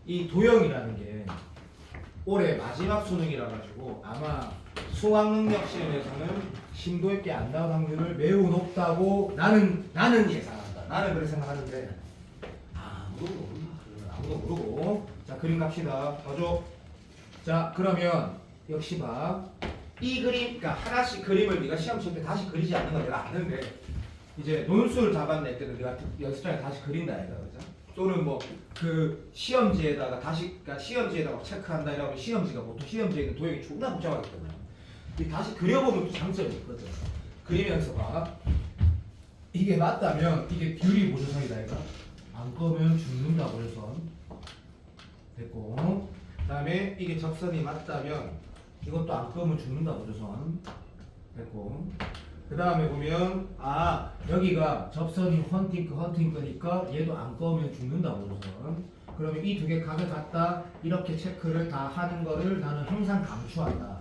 Speaker 1: 이 도형이라는 게 올해 마지막 수능이라 가지고 아마 수학 능력 시험에서는 심도 있게 안 나올 확률을 매우 높다고 나는 예상한다. 나는 그렇게 생각하는데 아무도 모르고. 자, 그림 갑시다. 봐줘. 자, 그러면 역시 봐. 이 그림, 그러니까 하나씩 그림을 네가 시험 칠 때 다시 그리지 않는 건 내가 아는데 이제 논술 답안 낼 때는 네가 연습장에 다시 그린다 이거 그죠? 또는 뭐 그 시험지에다가 다시, 그러니까 시험지에다가 체크한다 이러면 시험지가 보통 시험지에 있는 도형이 존나 복잡하기 때문에 이 다시 그려보면 또 장점이 있거든. 그리면서 봐. 이게 맞다면 이게 듀리 보조선이다 이거. 안 꺼면 죽는다 보조선. 됐고. 그다음에 이게 접선이 맞다면 이것도 안 끄면 죽는다 보조선. 됐고. 그 다음에 보면 여기가 접선이 헌팅크니까 얘도 안 꺼면 죽는다 보조선. 그러면 이 두 개 각을 갖다 이렇게 체크를 다 하는 거를 나는 항상 강추한다.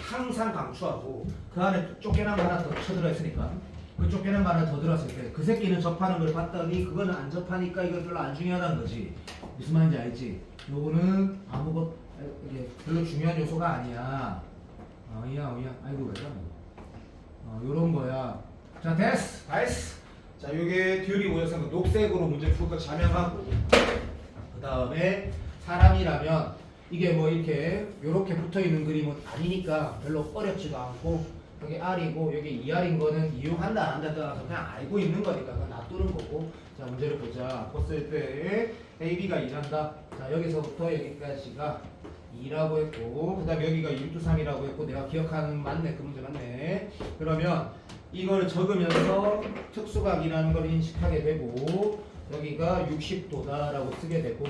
Speaker 1: 항상 강추하고 그 안에 쫓겨난 거 하나 더 쳐들어 있으니까 그 쫓겨난 거 하나 더 들었을 때 그 새끼는 접하는 걸 봤더니 그거는 안 접하니까 이거 별로 안 중요하다는 거지. 무슨 말인지 알지? 요거는 이게 별로 중요한 요소가 아니야. 어이야 아이고 왜 그러냐. 요런 거야. 자, 됐어. 자, 요게 듀리 모여서 녹색으로 문제 풀 거 자명하고 그 다음에 사람이라면 이게 뭐 이렇게 요렇게 붙어 있는 그림은 아니니까 별로 어렵지도 않고 여기 R이고 여기 2R인 거는 이용한다 안 한다 떠나서 그냥 알고 있는 거니까 그냥 놔두는 거고. 자, 문제를 보자. 봤을 때 AB가 2난다. 자, 여기서부터 여기까지가 2라고 했고 그 다음에 여기가 6, 2, 3이라고 했고 내가 기억하는 맞네. 그 문제 맞네. 그러면 이걸 적으면서 특수각이라는 걸 인식하게 되고 여기가 60도다 라고 쓰게 되고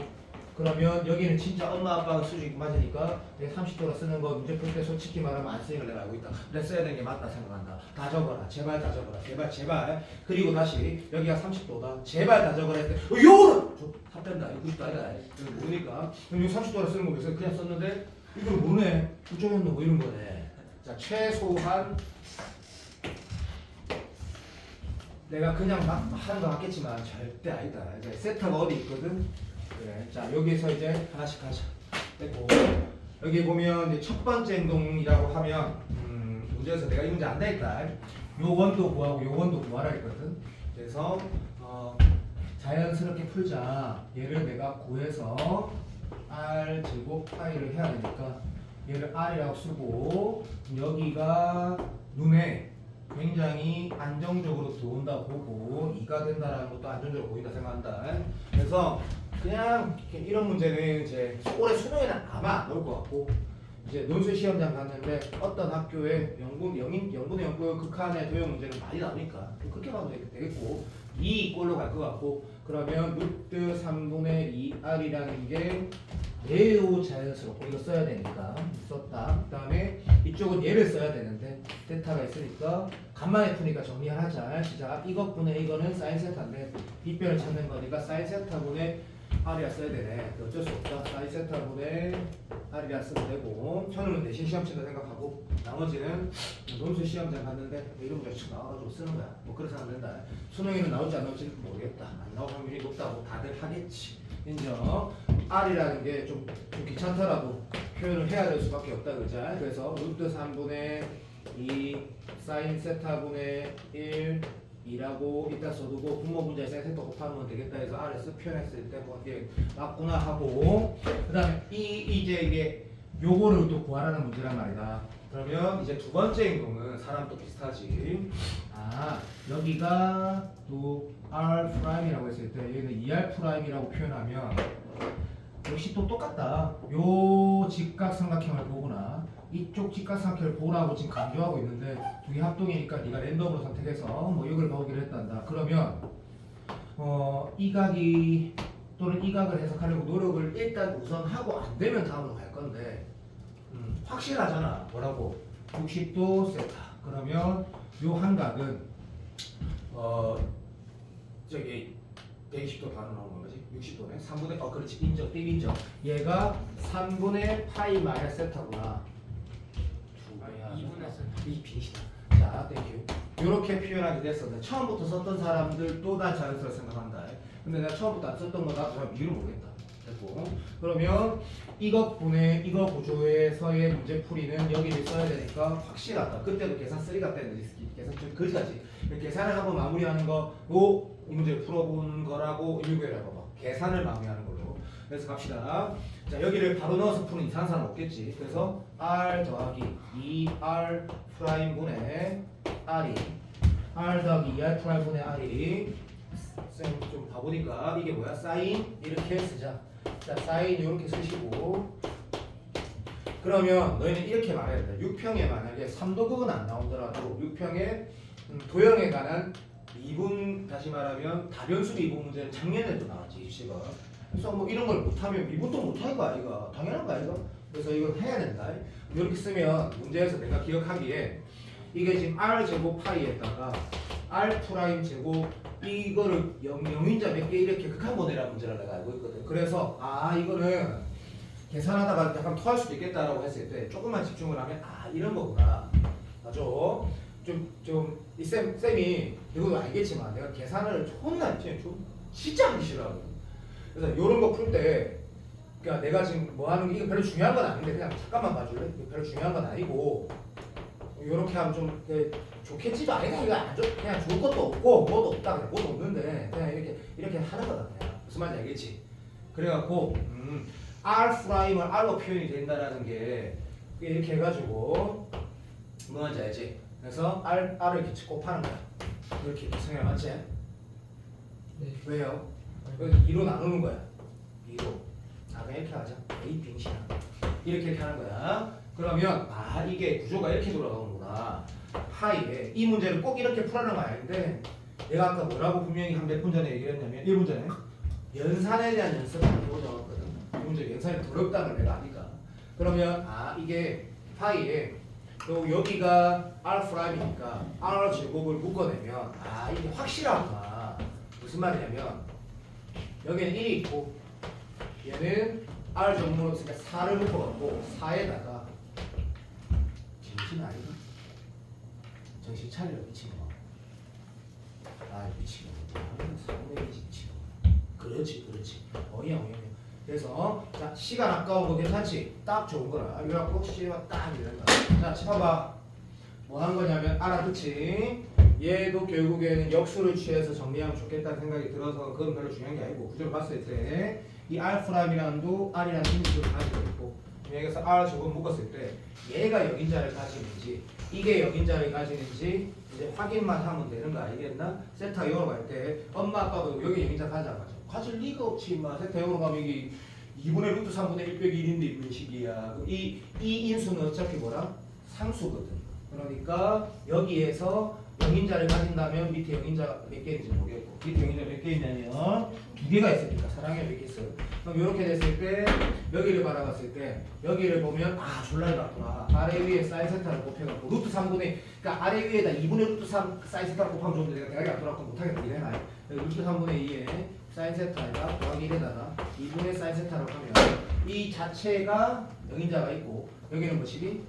Speaker 1: 그러면 여기는 진짜 엄마 아빠가 수직 맞으니까 내가 30도로 쓰는 거 문제 풀 때 솔직히 말하면 안 쓰는 걸 내가 알고 있다. 내가 써야 되는 게 맞다 생각한다. 다 적어라. 제발 다 적어라. 제발. 그리고 다시 여기가 30도다. 제발 다 적어라 했을 때 요거는 다 뺀다. 90도 아니다. 모르니까 그럼 여기 30도로 쓰는 거 그래서 그냥 썼는데 이걸 모르네. 부정했노 뭐 이런 거네. 자, 최소한 내가 그냥 막 하는 거 같겠지만 절대 아니다. 이제 세타가 어디 있거든. 그래. 자, 여기서 이제 하나씩 하자. 됐고 여기 보면 이제 첫 번째 행동이라고 하면 문제에서 내가 이 문제 안 되겠다. 요 원도 구하고 요 원도 구하라 했거든. 그래서 자연스럽게 풀자. 얘를 내가 구해서 r 제곱 파이를 해야 되니까 얘를 r이라고 쓰고 여기가 눈에 굉장히 안정적으로 들어온다 보고 2가 된다라는 것도 안정적으로 보인다 생각한다. 그래서 그냥 이런 문제는 이제 올해 수능에는 아마 안 나올 것 같고 이제 논술 시험장 갔는데 어떤 학교에 연분의 연구 극한의 도형 문제는 많이 나오니까 그렇게 가도 되겠고 2 꼴로 갈 것 같고 그러면 루트 3분의 2r이라는 게 매우 자연스럽고 이거 써야 되니까 썼다. 그 다음에 이쪽은 얘를 써야 되는데 세타가 있으니까 간만에 푸니까 정리하자. 시작. 이것분의 이거는 사인 세타인데 빗변을 찾는 거니까 사인 세타분의 r이라 써야 되네. 어쩔 수 없다. 사인 세타분의 r이라 쓰면 되고 저는 내신 시험 친다 생각하고 나머지는 논술 시험장 갔는데 이런 문제가 나와가지고 쓰는 거야. 뭐 그래서 안 된다. 수능에는 나올지 안 나올지는 모르겠다. 안 나올 확률이 높다고 다들 하겠지. 인정. r이라는 게 좀 귀찮더라도 표현을 해야 될 수밖에 없다 그죠? 그래서 루트 3분의 2 사인 세타분의 1 2라고 이따 써두고 분모 분자에 사인 세타 곱하면 되겠다 해서 r에서 표현했을 때 뭐 이게 맞구나 하고 그 다음에 이제 이게 요거를 또 구하라는 문제란 말이다. 그러면 이제 두 번째 행동은 사람 또 비슷하지. 여기가 또 r'이라고 했을 때 얘는 2r'이라고 표현하면 역시 또 똑같다. 요 직각삼각형을 보거나 이쪽 직각삼각형을 보라고 지금 강조하고 있는데 두 개 합동이니까 네가 랜덤으로 선택해서 뭐 이걸 보기로 했단다. 그러면 이 각이 또는 이 각을 해석하려고 노력을 일단 우선 하고 안 되면 다음으로 갈 건데 확실하잖아. 뭐라고? 60도 세타. 그러면 요 한 각은 저기 120도 반으로 나오는 거지. 60도네. 3분의 그렇지. 인정. 띠 인정. 얘가 3분의 파이 마이너스 세타구나. 이 빈시다. 자, 땡큐. 이렇게 표현하게 됐어. 처음부터 썼던 사람들도 난 자연스럽게 생각한다. 근데 내가 처음부터 안 썼던 거 나도 잘 이유를 모르겠다. 됐고. 그러면 이거 구조에서의 문제 풀이는 여기를 써야 되니까 확실하다. 그때도 계산 3가 뺐는데 계산 좀 거지같이. 계산을 하고 마무리하는 거로 이 문제를 풀어본 거라고 일부에라고 봐. 계산을 마무리하는 걸로. 그래서 갑시다. 자, 여기를 바로 넣어서 푸는 이상한 사람 없겠지. 그래서 r 더하기 2r 프라임 분의 r이 r 더하기 2r 프라임 분의 r이 쌤 좀 봐보니까 이게 뭐야? 사인 이렇게 쓰자. 자, 사인 이렇게 쓰시고 그러면 너희는 이렇게 말해야 돼. 6평에 만약에 3도극은 안 나오더라도 6평에 도형에 관한 미분 다시 말하면 다변수 미분 문제는 작년에도 나왔지 입시가. 그래서 뭐 이런 걸 못하면 미분도 못할 거 아이가 당연한 거 아이가. 그래서 이건 해야 된다. 이렇게 쓰면 문제에서 내가 기억하기에 이게 지금 r 제곱 파이에다가 r 프라임 제곱 이거를 영인자 몇 개 이렇게 극한번외라는 문제를 내가 알고 있거든. 그래서 이거는 계산하다가 약간 토할 수도 있겠다라고 했을 때 조금만 집중을 하면 이런 거구나. 맞아. 이 쌤이 이것도 알겠지만 내가 계산을 존나 진짜 하기 싫어하거든. 그래서 이런 거 풀 때 그러니까 내가 지금 뭐 하는 게 이거 별로 중요한 건 아닌데 그냥 잠깐만 봐줄래? 이거 별로 중요한 건 아니고 이렇게 하면 좀 좋겠지도 아니고 이거 안 좋, 그냥 좋을 것도 없고 뭐도 없다 그냥 뭐도 없는데 그냥 이렇게 하는 거다 그냥. 무슨 말인지 알겠지? 그래갖고 r 프라임을 r로 표현이 된다라는 게 이렇게 해가지고 뭐인지 알지? 그래서 r을 이렇게 곱하는 거야. 이렇게 성향 맞지?
Speaker 2: 네.
Speaker 1: 왜요? 여기 2로 나누는 거야. 2로. 그냥 이렇게 하자. A 빙시야. 이렇게 하는 거야. 그러면 이게 구조가 이렇게 돌아가는구나. 파이에 이 문제를 꼭 이렇게 풀라는 거 아닌데 내가 아까 뭐라고 분명히 한 몇 분 전에 얘기를 했냐면 1분 전에 연산에 대한 연습을 안 해보자거든. 이 문제 연산이 더럽다는 걸 내가 아니까. 그러면 이게 파이에 여기가 r 프라임이니까 r 제곱을 묶어내면 이게 확실하구나. 무슨 말이냐면 여기는 1이 있고 얘는 r 제곱으로 있으니까 4를 묶어갖고 4에다가 정신 아니야? 정신 차려 미친놈아. 미친놈아. 4분의 1이지 미친놈아. 그렇지. 어이야. 그래서 자 시간 아까운 거 괜찮지? 딱 좋은 거라. 이래갖고 시간 딱 이런 거야. 자 짚어봐. 뭐 한 거냐면 알아듣지? 얘도 결국에는 역수를 취해서 정리하면 좋겠다는 생각이 들어서 그건 별로 중요한 게 아니고 구조를 봤을 때 이 r 프라임이라는 도 r이라는 인수를 가지고 있고 여기서 r 제곱 묶었을 때 얘가 역인자를 가지는지 이게 역인자를 가지는지 이제 확인만 하면 되는 거 알겠나? 세타 0으로 갈 때 엄마 아빠도 여기 역인자 가지 가질 리가 없지. 세타 0으로 가면 이게 2분의 루트 3분의 1 빼기 1인데 이런 식이야. 이 인수는 어차피 뭐라? 상수거든. 그러니까 여기에서 영인자를 가진다면 밑에 영인자가 몇 개인지 모르겠고 밑에 영인자가 몇 개 있냐면 2개가 있으니까 사랑해 몇 개 있어요. 그럼 이렇게 됐을 때 여기를 바라봤을 때 여기를 보면 졸라 같구나. 아래 위에 사인 세타를 곱해갖고 루트 3분의 그러니까 아래 위에다 2분의 루트 3 사인 세타를 곱하면 좋은데 내가 대학이 안 돌아가고 못하겠다 이래놔요. 루트 3분의 2에 사인 세타에다 더하기 1에다가 2분의 사인 세타를 하면 이 자체가 영인자가 있고 여기는 뭐시기?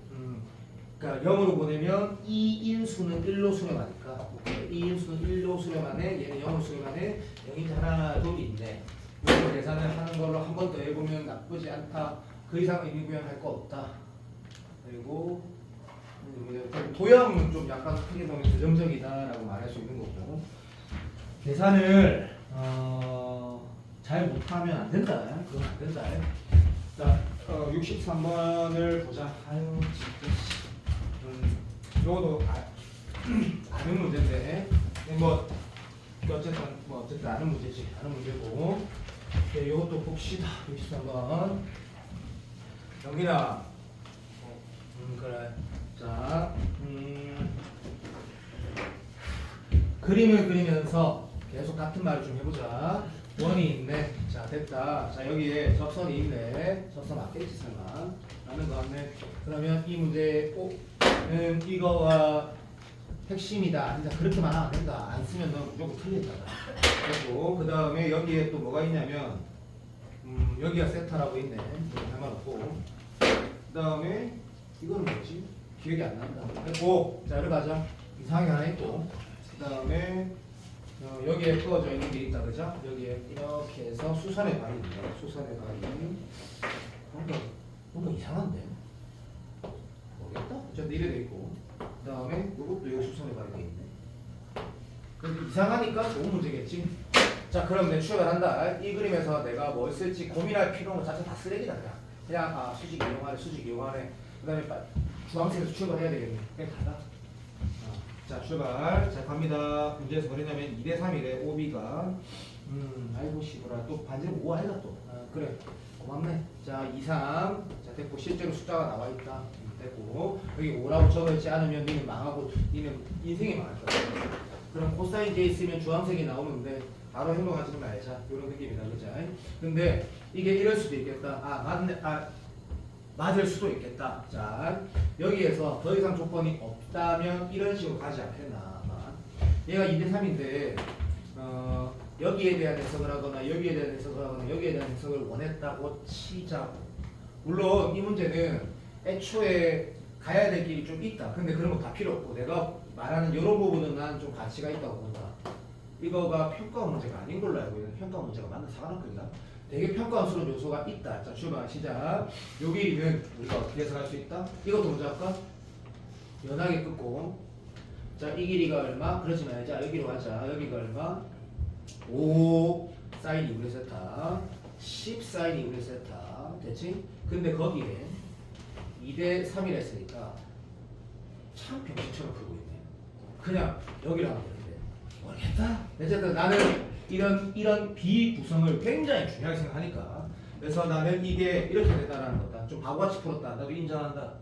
Speaker 1: 그러니까 0으로 보내면 이 인수는 1로 수렴하니까 이 인수는 1로 수렴하네 얘는 0으로 수렴하네 영인자 하나 둘이 있네. 이거 계산을 하는 걸로 한 번 더 해보면 나쁘지 않다. 그 이상 의미 부여할 거 없다. 그리고 도형은 좀 약간 크게 보면 부정적이다라고 말할 수 있는 거고 계산을 잘 못하면 안 된다. 그건 안 된다. 자 63번을 보자. 진짜 요것도 아는 문제인데 어쨌든 아는 문제지. 아는 문제고 요것도 봅시다. 63번 영민아 그래. 자 그림을 그리면서 계속 같은 말을 좀 해보자. 원이 있네. 자 됐다. 자 여기에 접선이 있네. 접선 맞겠지 설마. 라는 거 같네. 그러면 이 문제의 꼭은 이거와 핵심이다. 아니다. 그렇게만 하면 안 된다. 안 쓰면 너 무조건 틀린다. 그리고 그 다음에 여기에 또 뭐가 있냐면 여기가 세타라고 있네. 상관없고 그 다음에 이거는 뭐지? 기억이 안 난다. 했고, 자, 이리 가자. 이상하게 하나 있고, 그 다음에 여기에 부어져 있는 게 있다, 그죠? 여기에 이렇게 해서 수선의 발입니다. 수선의 발이. 뭔가 이상한데? 모르겠다. 어쨌든 이래 돼 있고, 그 다음에 이것도 여기 수선의 발이 돼 있네. 근데 이상하니까 좋은 문제겠지. 자, 그럼 내 출발한다. 이 그림에서 내가 뭘 쓸지 고민할 필요는 자체 다 쓰레기다. 그냥 수직 이용하네, 수직 이용하네. 그 다음에 주황색에서 출발해야 되겠네. 그냥 가다. 자, 출발. 자, 갑니다. 문제에서 뭐냐면 2대 3이래. OB가 아이고 씨부라 또 반지름 5 아이가 또. 그래. 고맙네. 자, 2, 3. 자, 됐고 실제로 숫자가 나와 있다. 됐고 여기 5라고 적어있지 않으면 니는 망하고 니는 인생이 망할 거야. 그럼 코사인 j 있으면 주황색이 나오는데 바로 행동하지 말자. 이런 느낌이다. 그죠? 근데 이게 이럴 수도 있겠다. 맞네. 맞을 수도 있겠다. 자, 여기에서 더 이상 조건이 없다면 이런 식으로 가지 않겠나. 얘가 2대 3인데 여기에 대한 해석을 하거나 여기에 대한 해석을 하거나 여기에 대한 해석을 원했다고 치자고. 물론 이 문제는 애초에 가야 될 길이 좀 있다. 근데 그런 거 다 필요 없고 내가 말하는 이런 부분은 난 좀 가치가 있다고 본다. 이거가 평가 문제가 아닌 걸로 알고 있는 평가 문제가 맞는 사관학교인가? 되게 평가원스러운 요소가 있다. 자, 출발 시작. 여기는 우리가 어떻게 해석할 수 있다? 이것도 먼저 할까? 연하게 끊고. 자, 이 길이가 얼마? 그러지 말자. 여기로 가자. 여기가 얼마? 5 사인 2분의 세타 10 사인 2분의 세타 됐지? 근데 거기에 2대 3이라 했으니까 참 병신처럼 풀고 있네. 그냥 여기로 하면 되는데 모르겠다. 어쨌든 나는 이런 비구성을 굉장히 중요하게 생각하니까 그래서 나는 이게 이렇게 된다라는 거다. 좀 바보같이 풀었다. 나도 인정한다.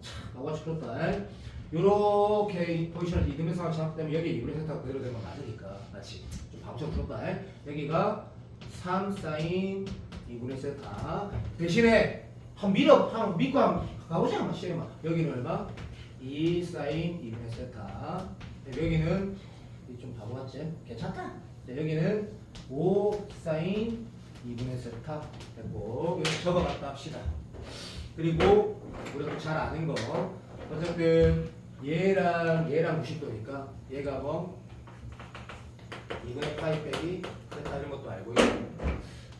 Speaker 1: 참 바보같이 풀었다. 요렇게 포지션을 이등변 상황 장악되면 여기 2분의 세타가 그대로 되면 맞으니까 맞지? 좀 바보처럼 풀었다. 여기가 3 사인 2분의 세타 대신에 한번 믿고 한번 가보자. 한번 시험해봐. 여기는 얼마? 2 사인 2분의 세타. 여기는 좀 바보같지? 괜찮다. 자, 여기는 5 사인 2분의 세타 됐고 여기 적어봤다 합시다. 그리고 우리가 또 잘 아는 거 어쨌든 얘랑 90도니까 얘가 뭐 2분의 파이 빼기 세타 이런 것도 알고 있고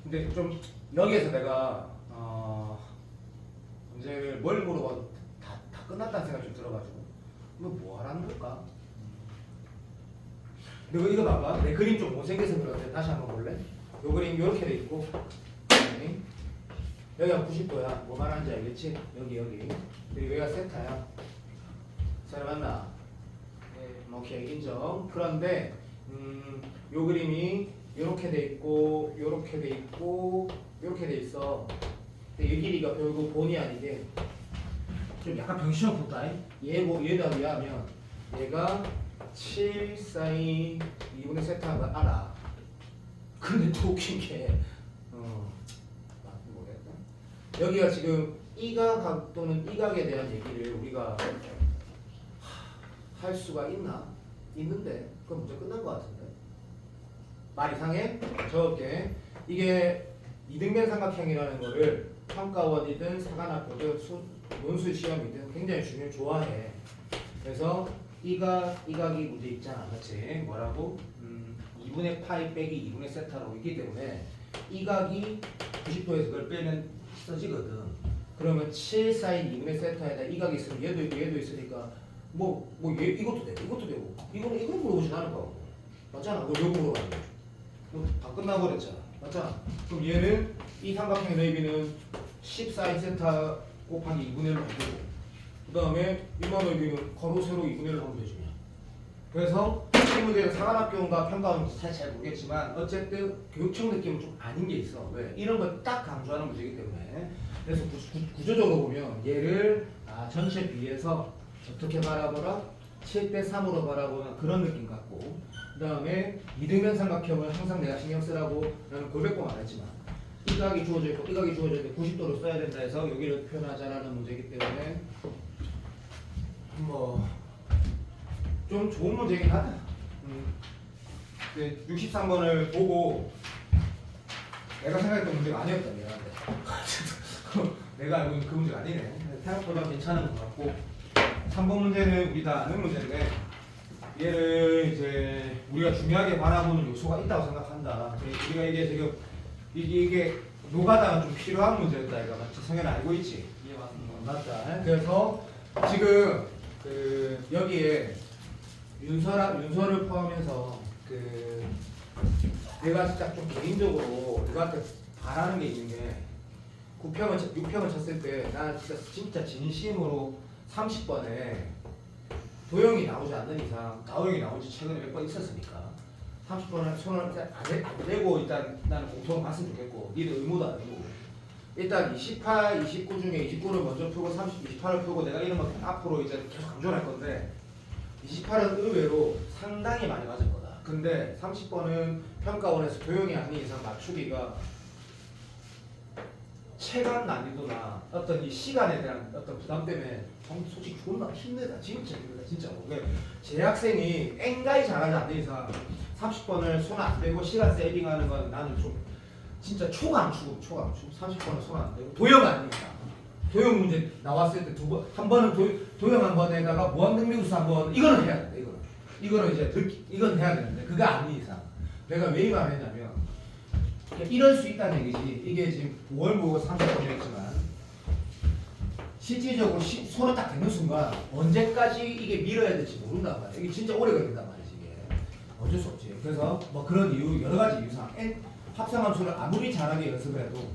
Speaker 1: 근데 좀 여기에서 내가 문제를 뭘 물어봐도 다 끝났다는 생각이 좀 들어가지고 이거 뭐 하라는 걸까? 근데 이거 봐봐. 내 그림 좀 못생겨서 그런데 다시 한번 볼래? 요 그림 요렇게 돼 있고 여기가 90도야. 뭐 말하는지 알겠지? 여기 그리고 여기가 세타야. 잘 맞나? 네, 오케이 인정. 그런데 요 그림이 요렇게 돼 있고 요렇게 돼 있고 요렇게 돼 있어. 근데 이 길이가 결국 본의 아니게 좀 약간 병신을 붙다. 얘다 비하면 얘가 7 사인 2분의 세타가 알아. 근데 또 웃긴 게 모르겠다. 여기가 지금 이각 또는 이각에 대한 얘기를 우리가 할 수가 있나? 있는데 그건 문제 끝난 것 같은데. 말 이상해? 적을게. 이게 이등변 삼각형이라는 거를 평가원이든 사관학교든 논술 시험이든 굉장히 좋아해. 그래서 이각이 문제 있잖아, 그렇지? 뭐라고? 2분의 파이 빼기 2분의 세타라고 있기 때문에 이각이 90도에서 그걸 빼면 써지거든. 그러면 7 사인 2분의 세타에다 이각이 있으면 얘도 있고 얘도 있으니까 얘 이것도 되고 이것도 되고 이걸 물어보진 않을 거고 맞잖아. 그걸 요거 물어봐야 돼. 다 끝나고 그랬잖아, 맞잖아. 그럼 얘는 이 삼각형의 넓이는 10 사인 세타 곱하기 2분의 1로 해주고 그 다음에 이만 넓이는 가로 세로 2분의 1로 하면 되지. 그래서 이 문제는 사관학교인가 평가원인지 잘 모르겠지만 어쨌든 교육청 느낌은 좀 아닌 게 있어. 왜? 이런 걸 딱 강조하는 문제이기 때문에. 그래서 구조적으로 보면 얘를 전체 비해서 어떻게 바라보라? 7대 3으로 바라보는 그런 느낌 같고 그 다음에 이등변 삼각형을 항상 내가 신경 쓰라고 나는 골백 번 말했지만 이각이 주어져 있고 이각이 주어져 있는데 90도로 써야 된다 해서 여기를 표현하자라는 문제이기 때문에 좀 좋은 문제긴 하다. 63번을 보고 내가 생각했던 문제가 아니었다 미안한데 내가 알고 있는 그 문제가 아니네. 생각보다 괜찮은 것 같고 3번 문제는 우리 다 아는 문제인데 얘를 이제 우리가 중요하게 바라보는 요소가 있다고 생각한다. 우리가 이게 지금 이게 노가다가 좀 필요한 문제였다. 이거 맞지? 성현아 알고 있지?
Speaker 2: 예, 맞습니다.
Speaker 1: 맞다. 그래서 지금 그 여기에 윤서를 포함해서 그 내가 진짜 좀 개인적으로 너한테 바라는 게 있는 게 6평을 쳤을 때 난 진짜 진심으로 30번에 도형이 나오지 않는 이상 다호형이 나온지 최근에 몇 번 있었으니까 30번을 손을 안 대고 일단 나는 공통 봤으면 좋겠고 니들 의무도 아니고 일단 28, 29 중에 29를 먼저 풀고 30, 28을 풀고 내가 이런 거 앞으로 이제 계속 강조를 할 건데 28은 의외로 상당히 많이 맞을 거다. 근데 30번은 평가원에서 도형이 아닌 이상 맞추기가 체감 난이도나 어떤 이 시간에 대한 어떤 부담 때문에 솔직히 존나 힘들다. 진짜 힘들다. 진짜로. 제 학생이 앵가이 잘하지 않는 이상 30번을 손 안 대고 시간 세이빙하는 건 나는 좀 진짜 초강추. 30번을 손 안 대고 도형 아닙니까? 도형 문제 나왔을 때 한 번은 도형 한 번에다가 무한등비구수 한 번 이거는 해야 된다. 이거는 이제 이건 해야 되는데 그거 아닌 이상 내가 왜 이 말을 했냐면 이럴 수 있다는 얘기지. 이게 지금 5월 모고 30번이었지만 실질적으로 손을 딱 대는 순간 언제까지 이게 밀어야 될지 모른단 말이야. 이게 진짜 오래 걸린단 말이지. 이게 어쩔 수 없지. 그래서 뭐 그런 이유 여러 가지 이유상 합성함수를 아무리 잘하게 연습해도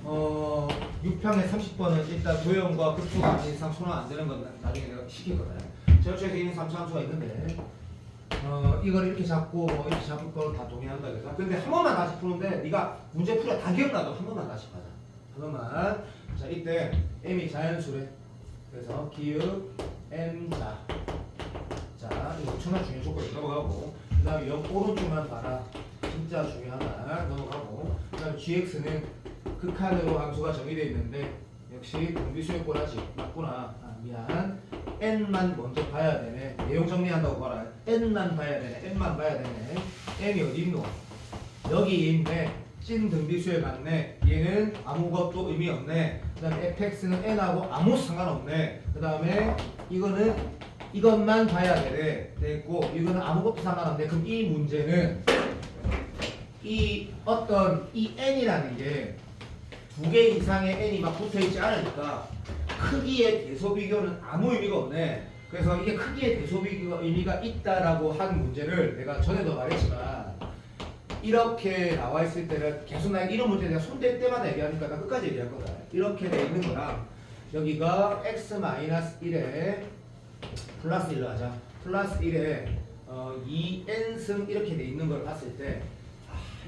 Speaker 1: 6평에 30번은 일단 도형과 급수가 아닌 이상 손을 안 대는 건 나중에 내가 시키거든. 저쪽에서 있는 3차함수가 있는데 이걸 이렇게 잡고 뭐 이렇게 잡을 거는 다 동의한다 그래서 근데 한 번만 다시 푸는데 네가 문제 풀어 다 기억나도 한 번만 다시 가자. 한 번만. 자 이때 m이 자연수래. 그래서 기읍 m자. 자 이거 엄청난 중요한 조건이 넘어가고 그 다음에 옆 오른쪽만 봐라. 진짜 중요하다. 넘어가고 그 다음에 gx는 극한으로 함수가 정의되어 있는데 역시 공비수요권하지 맞구나. 미안. n만 먼저 봐야 되네. 내용 정리한다고 봐라. n만 봐야 되네. n만 봐야 되네. n이 어디 있노? 여기 있네. 찐 등비수에 맞네. 얘는 아무것도 의미 없네. 그 다음에 fx는 n하고 아무 상관없네. 그 다음에 이것만 봐야 되네. 됐고 이거는 아무것도 상관없네. 그럼 이 문제는 이 n이라는 게 두 개 이상의 n이 막 붙어있지 않으니까 크기의 대소 비교는 아무 의미가 없네. 그래서 이게 크기의 대소 비교가 의미가 있다라고 한 문제를 내가 전에도 말했지만 이렇게 나와 있을 때는 계속 나 이런 문제 내가 손댈 때마다 얘기하니까 나 끝까지 얘기할 거다. 이렇게 돼 있는 거랑 여기가 x-1에 플러스 1로 하자. 플러스 1에 2n승 이렇게 돼 있는 걸 봤을 때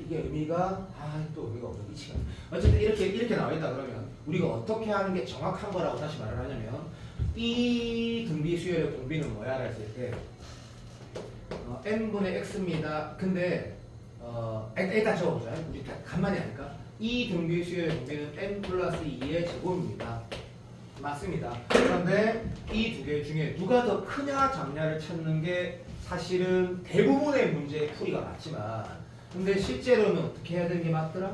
Speaker 1: 이게 의미가 또 의미가 없어 미치가. 어쨌든 이렇게 나와 있다 그러면 우리가 어떻게 하는 게 정확한 거라고 다시 말을 하냐면 이 등비 수열의 공비는 뭐야 했을 때 n분의 x입니다. 근데 일단 적어보자. 우리 간만에 하니까 이 등비 수열의 공비는 n 플러스 2의 제곱입니다. 맞습니다. 그런데 이 두 개 중에 누가 더 크냐 작냐를 찾는 게 사실은 대부분의 문제의 풀이가 맞지만 근데 실제로는 어떻게 해야 되는 게 맞더라?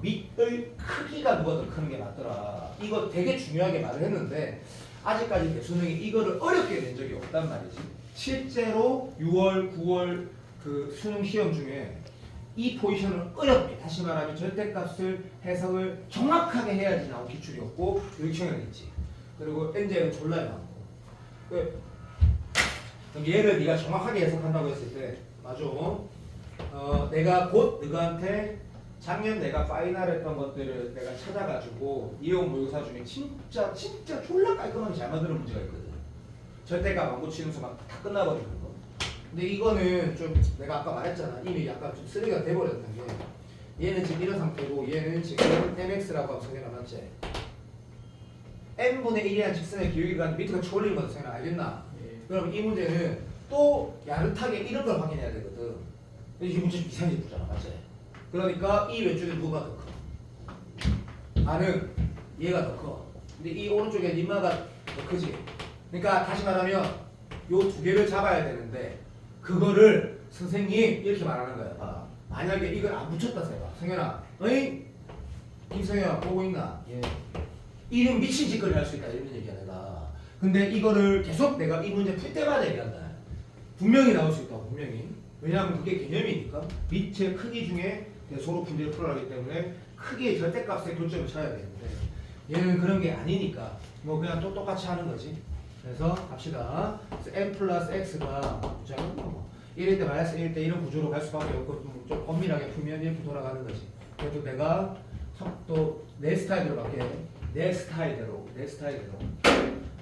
Speaker 1: 밑의 크기가 누가 더 크는 게 맞더라. 이거 되게 중요하게 말을 했는데 아직까지 대수능이 이거를 어렵게 낸 적이 없단 말이지. 실제로 6월, 9월 그 수능 시험 중에 이 포지션을 어렵게 다시 말하면 절대값을 해석을 정확하게 해야지 나온 기출이었고 유익형이 있지. 그리고 n제는 졸라 많고. 그럼 얘를 네가 정확하게 해석한다고 했을 때 맞아. 내가 곧 너한테 작년 내가 파이널 했던 것들을 내가 찾아가지고 이용 모의고사 중에 진짜 졸라 깔끔하게 잘 만드는 문제가 있거든. 절대값 안 고치면서 막 다 끝나버리는 거. 근데 이거는 좀 내가 아까 말했잖아. 이미 약간 좀 쓰레기가 돼버렸던 게 얘는 지금 이런 상태고 얘는 지금 mx라고 하고 성현아 맞지? n분의 1이라는 직선의 기울기가 밑으로 올리는 거다 성현아 알겠나? 그럼 이 문제는 또 야릇하게 이런 걸 확인해야 되거든. 이 문제 좀 이상하게 보잖아, 맞지? 그러니까 이 왼쪽에 누가 더 커? 아는 얘가 더 커. 근데 이 오른쪽에 니마가 더 크지. 그러니까 다시 말하면 요 두 개를 잡아야 되는데 그거를 선생님 이렇게 말하는 거야. 봐. 만약에 이걸 안 붙였다 해봐. 성현아, 어이? 김성현 보고 있나?
Speaker 2: 예.
Speaker 1: 이름 미친 짓거리 할 수 있다 이런 얘기야 내가. 근데 이거를 계속 내가 이 문제 풀 때마다 얘기한다. 분명히 나올 수 있다 분명히. 왜냐하면 그게 개념이니까. 빛의 크기 중에 대소로 분제를 풀어가기 때문에 크기의 절대값의 교점을 찾아야 되는데 얘는 그런 게 아니니까 뭐 그냥 또 똑같이 하는 거지. 그래서 갑시다. 그래서 n 플러스 x가 1일 때 마이너스 1일 때 이런 구조로 갈 수밖에 없고 좀 엄밀하게 풀면 이렇게 돌아가는 거지. 그래도 내가 또 내 스타일대로 바뀌어. 내 스타일대로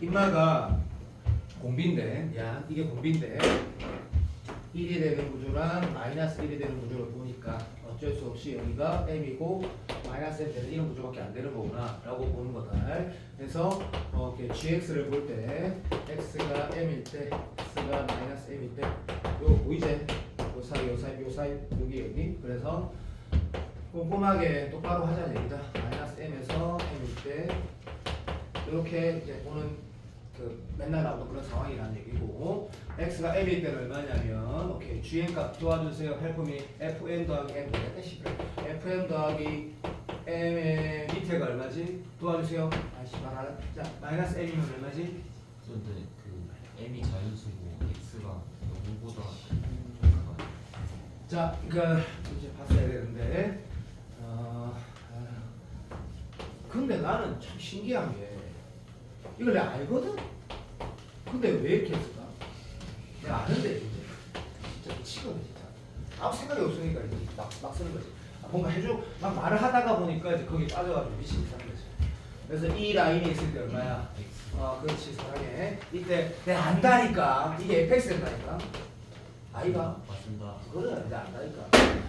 Speaker 1: 인마가 공비인데 야 이게 공비인데 1이 되는 구조랑 마이너스 1이 되는 구조를 보니까 어쩔 수 없이 여기가 m이고 마이너스 m 되는 이런 구조밖에 안 되는 거구나 라고 보는 거다. 그래서 이렇게 gx를 볼 때 x가 m일 때 x가 마이너스 m일 때 요거 보이지? 요 사이 여기 그래서 꼼꼼하게 똑바로 하자는 얘기다. 마이너스 m에서 m일 때 이렇게 이제 보는 그 맨날 나오던 그런 상황이라는 얘기고 x가 m일 때는 얼마냐면 오케이 gn 값 도와주세요. helpme fm 더하기 m fm 더하기 m의 밑에가 얼마지? 도와주세요. 아씨 말하라. 자 마이너스 m이면 얼마지?
Speaker 3: 근데 그 m이 자연수고 x가 0보다
Speaker 1: 자 그러니까 이제 봤어야 되는데 근데 나는 참 신기한 게 이걸 내가 알거든? 근데 왜 이렇게 했을까? 내가 아는데 이제 진짜 미치거든 진짜 아무 생각이 없으니까 이제 막 쓰는 거지. 뭔가 해줘 막 말을 하다가 보니까 이제 거기 빠져가지고 미치게 사는 거지. 그래서 이 라인이 있을 때 얼마야? 그렇지 사랑해. 이때 내가 안다니까 이게 fx 된다니까 아이가
Speaker 3: 맞습니다.
Speaker 1: 그거는 이제 안다니까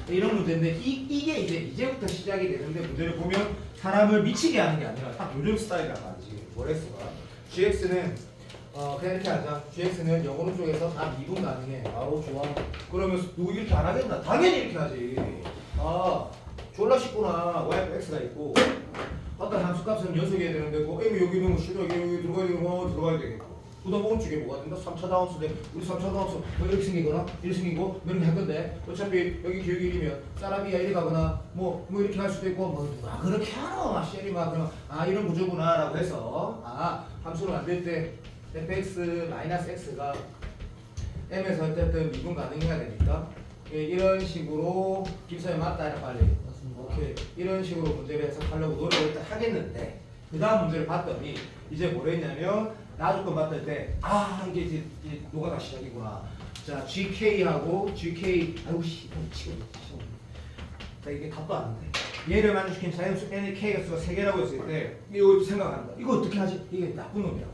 Speaker 1: 이런 문제인데 이게 이제부터 시작이 되는데 문제를 보면 사람을 미치게 하는 게 아니라 딱 요즘 스타일이란 말이지. 뭐랬어가 gx는 그냥 이렇게 하자. gx는 영어로 쪽에서 다 미분 가능해. 아우 좋아. 그러면 누구 이렇게 안 하겠나? 당연히 이렇게 하지. 졸라 쉽구나. yx가 있고 어떤 함수값은 연속해야 되는데 뭐 m이 여기 있는 거 싫어. 여기 들어가야 되는 거 들어가야 되겠고. 그다음 오른쪽에 뭐가 된다? 3차 다운수인데 우리 3차 다운수 뭐 이렇게 생기거나 이렇게 생기고 뭐 이렇게 할 건데 어차피 여기 기울기 1이면 사람이야 이리 가거나 뭐 이렇게 할 수도 있고 뭐 누가 그렇게 하노? 쉐리 막 그러면 이런 구조구나 라고 해서 함수를 만들 때 fx-x가 m에서 어쨌든 미분 가능해야 되니까 이런 식으로 김서연 맞다 해라 빨리. 오케이 이런 식으로 문제를 해석하려고 노력을 하겠는데 그 다음 문제를 봤더니 이제 뭐랬냐면 나조건 봤을 때 이게 이제 노가다 시작이구나. 자 GK하고 GK 아이고 씨 미치겠네. 나 이게 답도 안 돼. 얘를 만족시킨 자연수 n의 k가 수가 3개라고 했을 때 이거 생각한다. 이거 어떻게 하지? 이게 나쁜 놈이라고.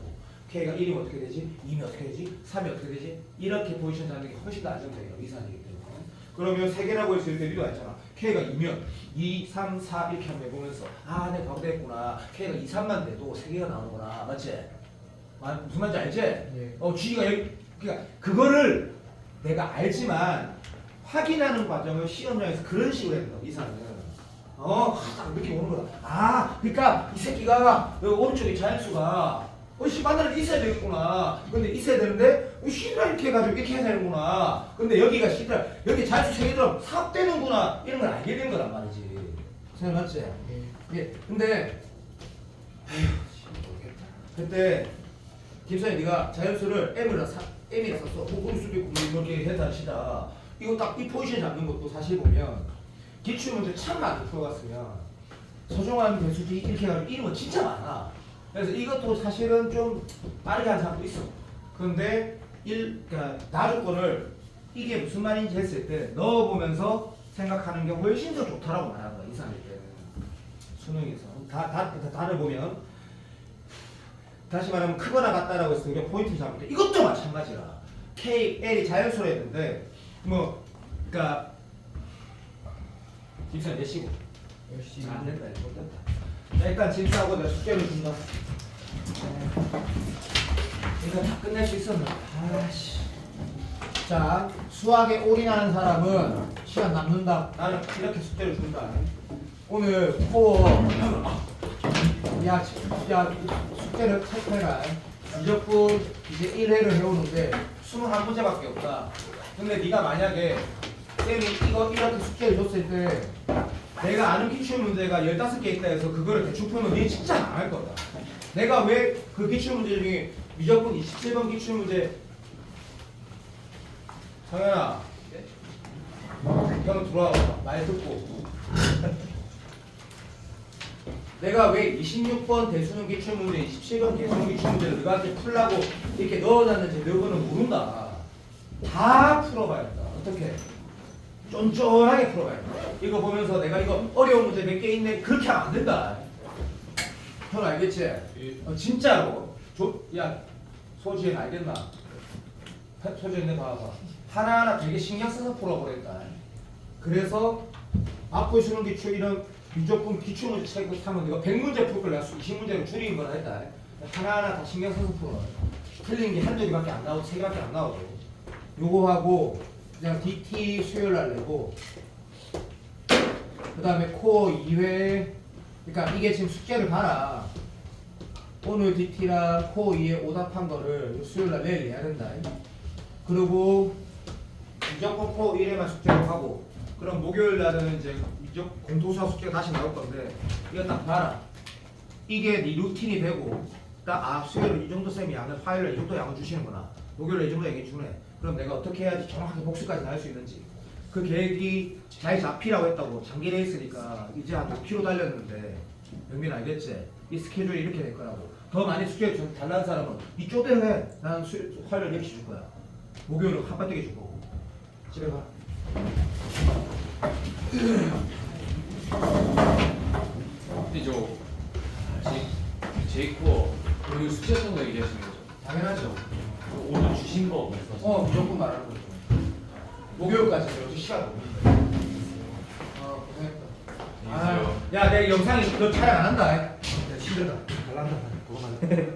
Speaker 1: k가 1이면 어떻게 되지? 2면 어떻게 되지? 3이 어떻게 되지? 이렇게 포지션 잡는 게 훨씬 더 안정적이에요. 이산이기 때문에. 그러면 3개라고 했을 때 리도 알잖아. k가 2면 2, 3, 4 이렇게 한번 해보면서 내가 바보 됐구나. k가 2, 3만 돼도 3개가 나오는구나. 맞지? 무슨 말인지 알지?
Speaker 2: 네.
Speaker 1: G가 여기 그러니까 그거를 내가 알지만 확인하는 과정을 시험장에서 그런 식으로 해야 된다. 이사는 딱 이렇게 오는 거다. 그러니까 이 새끼가 여기 오른쪽에 자연수가 만나는 있어야 되겠구나. 근데 있어야 되는데 시드라 이렇게 해가지고 이렇게 해야 되는구나. 근데 여기가 시드라 여기 자연수 3개처럼 삽되는구나. 이런 걸 알게 된 거란 말이지. 생각 맞지? 예. 근데 모르겠다. 그때 김선희 네가 자연수를 m이라 썼어. 그럴 수도 있고 이렇게 해서 시다. 이거 딱 이 포지션 잡는 것도 사실 보면 기출문제 참 많이 풀어갔으면 서정환 배수지 이렇게 해가지고 이름은 진짜 많아. 그래서 이것도 사실은 좀 빠르게 하는 사람도 있어. 그런데 그러니까 나조건을 이게 무슨 말인지 했을 때 넣어보면서 생각하는 게 훨씬 더 좋다라고 말하는 거야. 이 사람일 때는 수능에서 다를 보면 다시 말하면 크거나 같다라고 했을 때 포인트 잡을 때 이것도 마찬가지라. K, L이 자연수로 했는데 그러니까 집사 몇 시고?
Speaker 2: 10시.
Speaker 1: 안 된다 이거 못 된다. 자, 일단 집사하고 내가 숙제를 준다. 이거 다 끝낼 수 있었는데 자 수학에 올인하는 사람은 시간 남는다. 나는 이렇게 숙제를 준다. 오늘 코어 야 숙제를 체크해라. 무조건 이제 1회를 해오는데 21문제밖에 없다. 근데 네가 만약에 쌤이 이거 이렇게 숙제를 줬을 때 내가 아는 기출문제가 15개 있다 해서 그거를 대충 풀면 니 진짜 망할 거다. 내가 왜 그 기출문제 중에 무조건 27번 기출문제 성현아 형 들어와 말 듣고 내가 왜 26번 대수능 기출문제 27번 대수능 기출문제를 너한테 풀라고 이렇게 넣어놨는지 너는 모른다. 다 풀어봐야 된다. 어떻게? 쫀쫀하게 풀어봐야 된다. 이거 보면서 내가 이거 어려운 문제 몇 개 있네 그렇게 하면 안 된다. 형 알겠지? 진짜로 야 소지엔 알겠나? 소지엔 내 봐봐. 하나하나 되게 신경 써서 풀어버렸다. 그래서 앞으로 수능 기출 이런 무조건 기출문제 책을 타면 내가 100문제 풀 걸 내가 20문제로 줄인 거라 했다. 하나하나 다 신경 써서 풀어. 틀린 게 한두 개밖에 안 나오고 3개밖에 안 나오고. 요거 하고 그냥 DT 수요일 날 내고 그 다음에 코어 2회 그러니까 이게 지금 숙제를 봐라. 오늘 DT랑 코어 2회 오답한 거를 수요일 날 내일 내야 된다. 그리고 무조건 코어 1회만 숙제를 하고 그럼 목요일 날은 이제 공통수학 숙제가 다시 나올 건데 이거 딱 봐라. 이게 네 루틴이 되고 딱 수요일 이 정도 쌤이 양을 화요일 이 정도 양을 주시는구나. 목요일 이 정도 얘기 주네. 그럼 내가 어떻게 해야지 정확하게 복수까지 날 수 있는지 그 계획이 잘 잡히라고 했다고 장기래 있으니까 이제 한 5km 달렸는데 영민 알겠지? 이 스케줄이 이렇게 될 거라고. 더 많이 스케줄 좀 달라는 사람은 이쪽대로 해. 나는 화요일 이렇게 줄 거야. 목요일은 한바탕에 줄 거고. 집에 가.
Speaker 4: 근데 저 제이코 오늘 숙제했던 거 얘기하시는 거죠?
Speaker 1: 당연하죠.
Speaker 3: 오늘 주신 거 말씀하시는
Speaker 1: 무조건 말하는 거죠. 목요일까지 여기 시간 없는데. 고생했다.
Speaker 4: 안녕히 계세요.
Speaker 1: 야, 내 영상이 너 촬영 안 한다. 힘들다. 갈란다. 그거 말해.